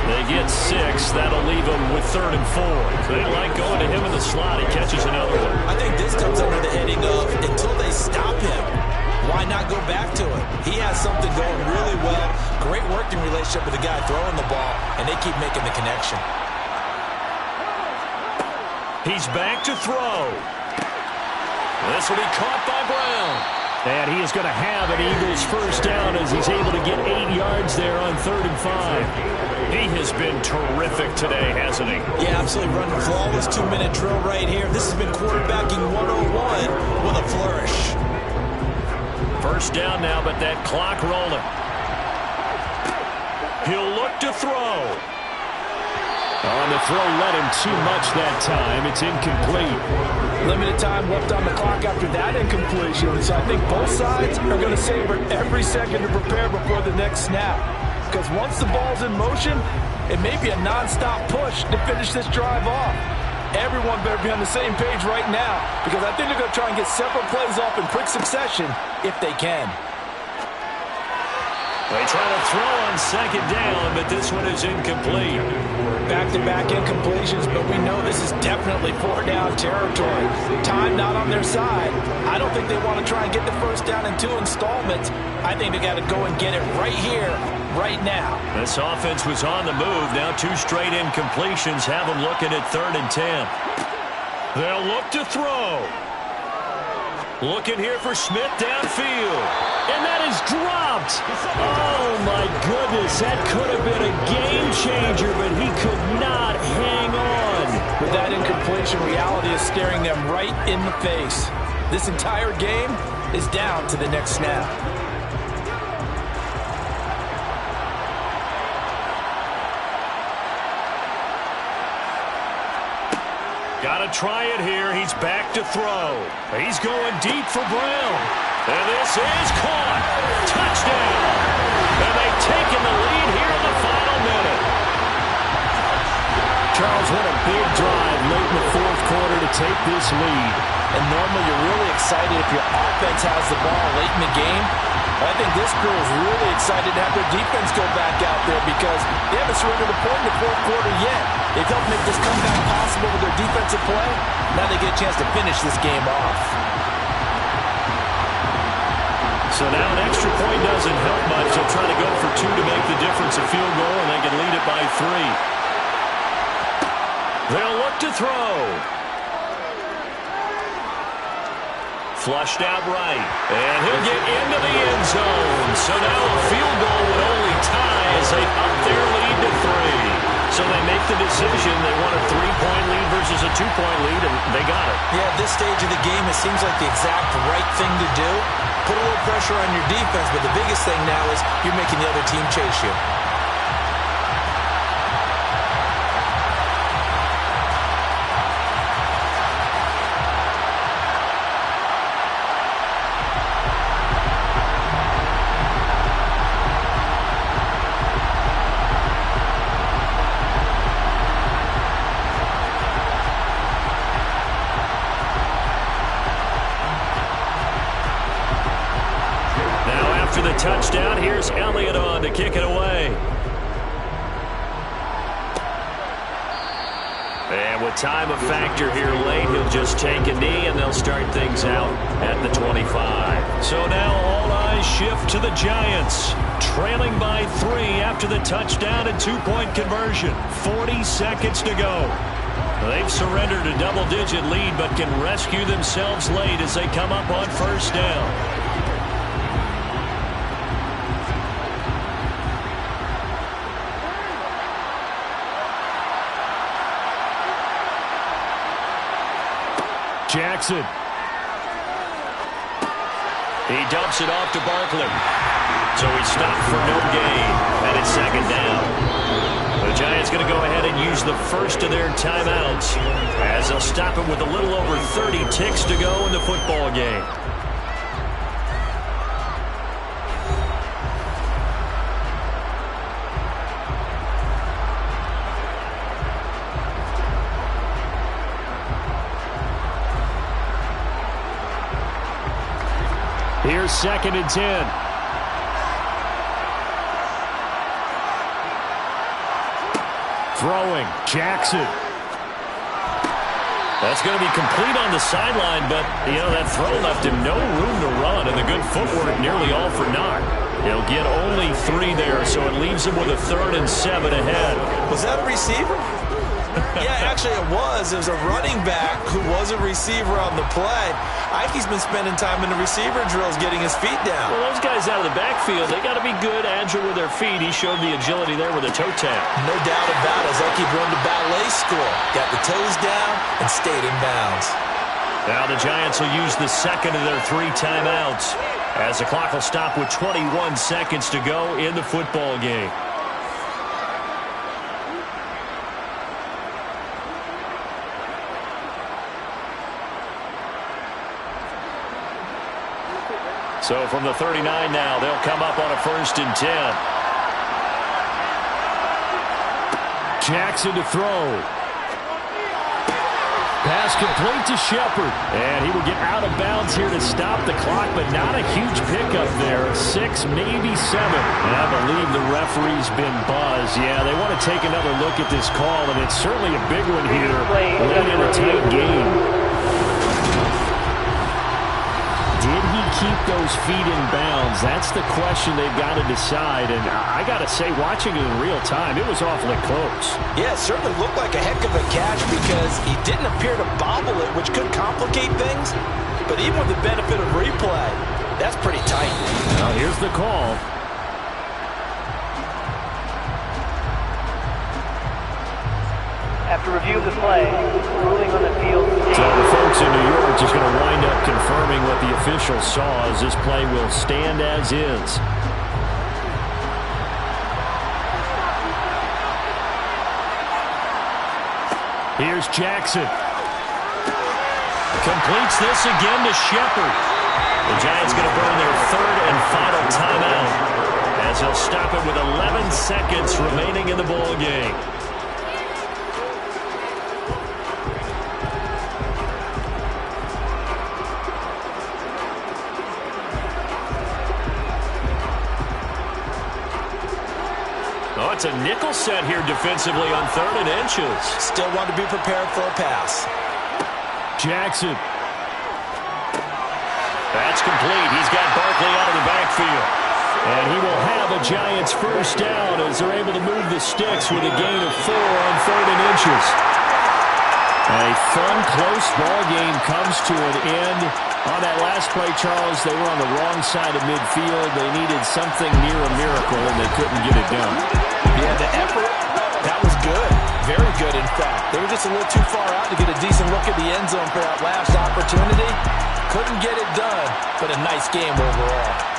They get 6. That'll leave them with 3rd and 4. They like going to him in the slot. He catches another one. I think this comes under the heading of until they stop him, why not go back to it? He has something going really well. Great working relationship with the guy throwing the ball, and they keep making the connection. He's back to throw. This will be caught by Brown. And he is going to have an Eagles 1st down as he's able to get 8 yards there on 3rd and 5. He has been terrific today, hasn't he? Yeah, absolutely running flawless 2-minute drill right here. This has been quarterbacking 101 with a flourish. 1st down now, but that clock rolling. He'll look to throw. On the throw, led him too much that time. It's incomplete. Limited time left on the clock after that incompletion. So I think both sides are going to savor every second to prepare before the next snap. Because once the ball's in motion, it may be a non-stop push to finish this drive off. Everyone better be on the same page right now, because I think they're going to try and get several plays off in quick succession if they can. They try to throw on second down, but this one is incomplete. Back-to-back incompletions, but we know this is definitely four-down territory. Time not on their side. I don't think they want to try and get the first down in 2 installments. I think they got to go and get it right here, right now. This offense was on the move. Now 2 straight incompletions have them looking at 3rd and 10. They'll look to throw. Looking here for Smith downfield. And that is dropped. Oh, my goodness. That could have been a game changer, but he could not hang on. With that incompletion, reality is staring them right in the face. This entire game is down to the next snap. Got to try it here. He's back to throw. He's going deep for Brown. And this is caught. Touchdown. And they've taken the lead here in the final minute. Charles, what a big drive late in the 4th quarter to take this lead. And normally you're really excited if your offense has the ball late in the game. I think this crew is really excited to have their defense go back out there because they haven't surrendered a point in the 4th quarter yet. They've helped make this comeback possible with their defensive play. Now they get a chance to finish this game off. So now an extra point doesn't help much. They'll try to go for 2 to make the difference a field goal, and they can lead it by 3. They'll look to throw. Flushed out right. And he'll get into the end zone. So now a field goal would only tie as they up their lead to 3. So they make the decision. They want a 3-point lead versus a 2-point lead, and they got it. Yeah, at this stage of the game, it seems like the exact right thing to do. Put a little pressure on your defense, but the biggest thing now is you're making the other team chase you. Touchdown. Here's Elliott on to kick it away. And with time a factor here late, he'll just take a knee and they'll start things out at the 25. So now all eyes shift to the Giants, trailing by 3 after the touchdown and 2-point conversion. 40 seconds to go. They've surrendered a double-digit lead but can rescue themselves late as they come up on 1st down. Jackson. He dumps it off to Barkley. So he's stopped for no gain. And it's 2nd down. The Giants going to go ahead and use the first of their timeouts as they'll stop it with a little over 30 ticks to go in the football game. Here's 2nd and 10. Throwing. Jackson. That's going to be complete on the sideline, but, that throw left him no room to run, and the good footwork nearly all for naught. He'll get only 3 there, so it leaves him with a 3rd and 7 ahead. Was that a receiver? Yeah, actually it was. It was a running back who was a receiver on the play. Ike's been spending time in the receiver drills getting his feet down. Well, those guys out of the backfield, they got to be good, agile with their feet. He showed the agility there with a toe tap. No doubt about it. It's like he run to ballet school. Got the toes down and stayed in bounds. Now the Giants will use the 2nd of their 3 timeouts as the clock will stop with 21 seconds to go in the football game. So from the 39 now, they'll come up on a 1st and 10. Jackson to throw. Pass complete to Shepard. And he will get out of bounds here to stop the clock, but not a huge pickup there. 6, maybe 7. And I believe the referee's been buzzed. Yeah, they want to take another look at this call, and it's certainly a big one here late in a tight game. Did he keep those feet in bounds? That's the question they've got to decide. And I got to say, watching it in real time, it was awfully close. Yeah, it certainly looked like a heck of a catch because he didn't appear to bobble it, which could complicate things. But even with the benefit of replay, that's pretty tight. Now here's the call. After review of the play, ruling on the field. So the folks in New York just going to wind up confirming what the official saw, as this play will stand as is. Here's Jackson. Completes this again to Shepard. The Giants going to burn their third and final timeout, as they'll stop it with 11 seconds remaining in the ball game. Oh, it's a nickel set here defensively on 3rd and inches. Still want to be prepared for a pass. Jackson. That's complete. He's got Barkley out of the backfield. And he will have a Giants first down as they're able to move the sticks with a gain of 4 on 3rd and inches. A fun, close ball game comes to an end. On that last play, Charles, they were on the wrong side of midfield. They needed something near a miracle, and they couldn't get it done. Yeah, the effort, that was good. Very good, in fact. They were just a little too far out to get a decent look at the end zone for that last opportunity. Couldn't get it done, but a nice game overall.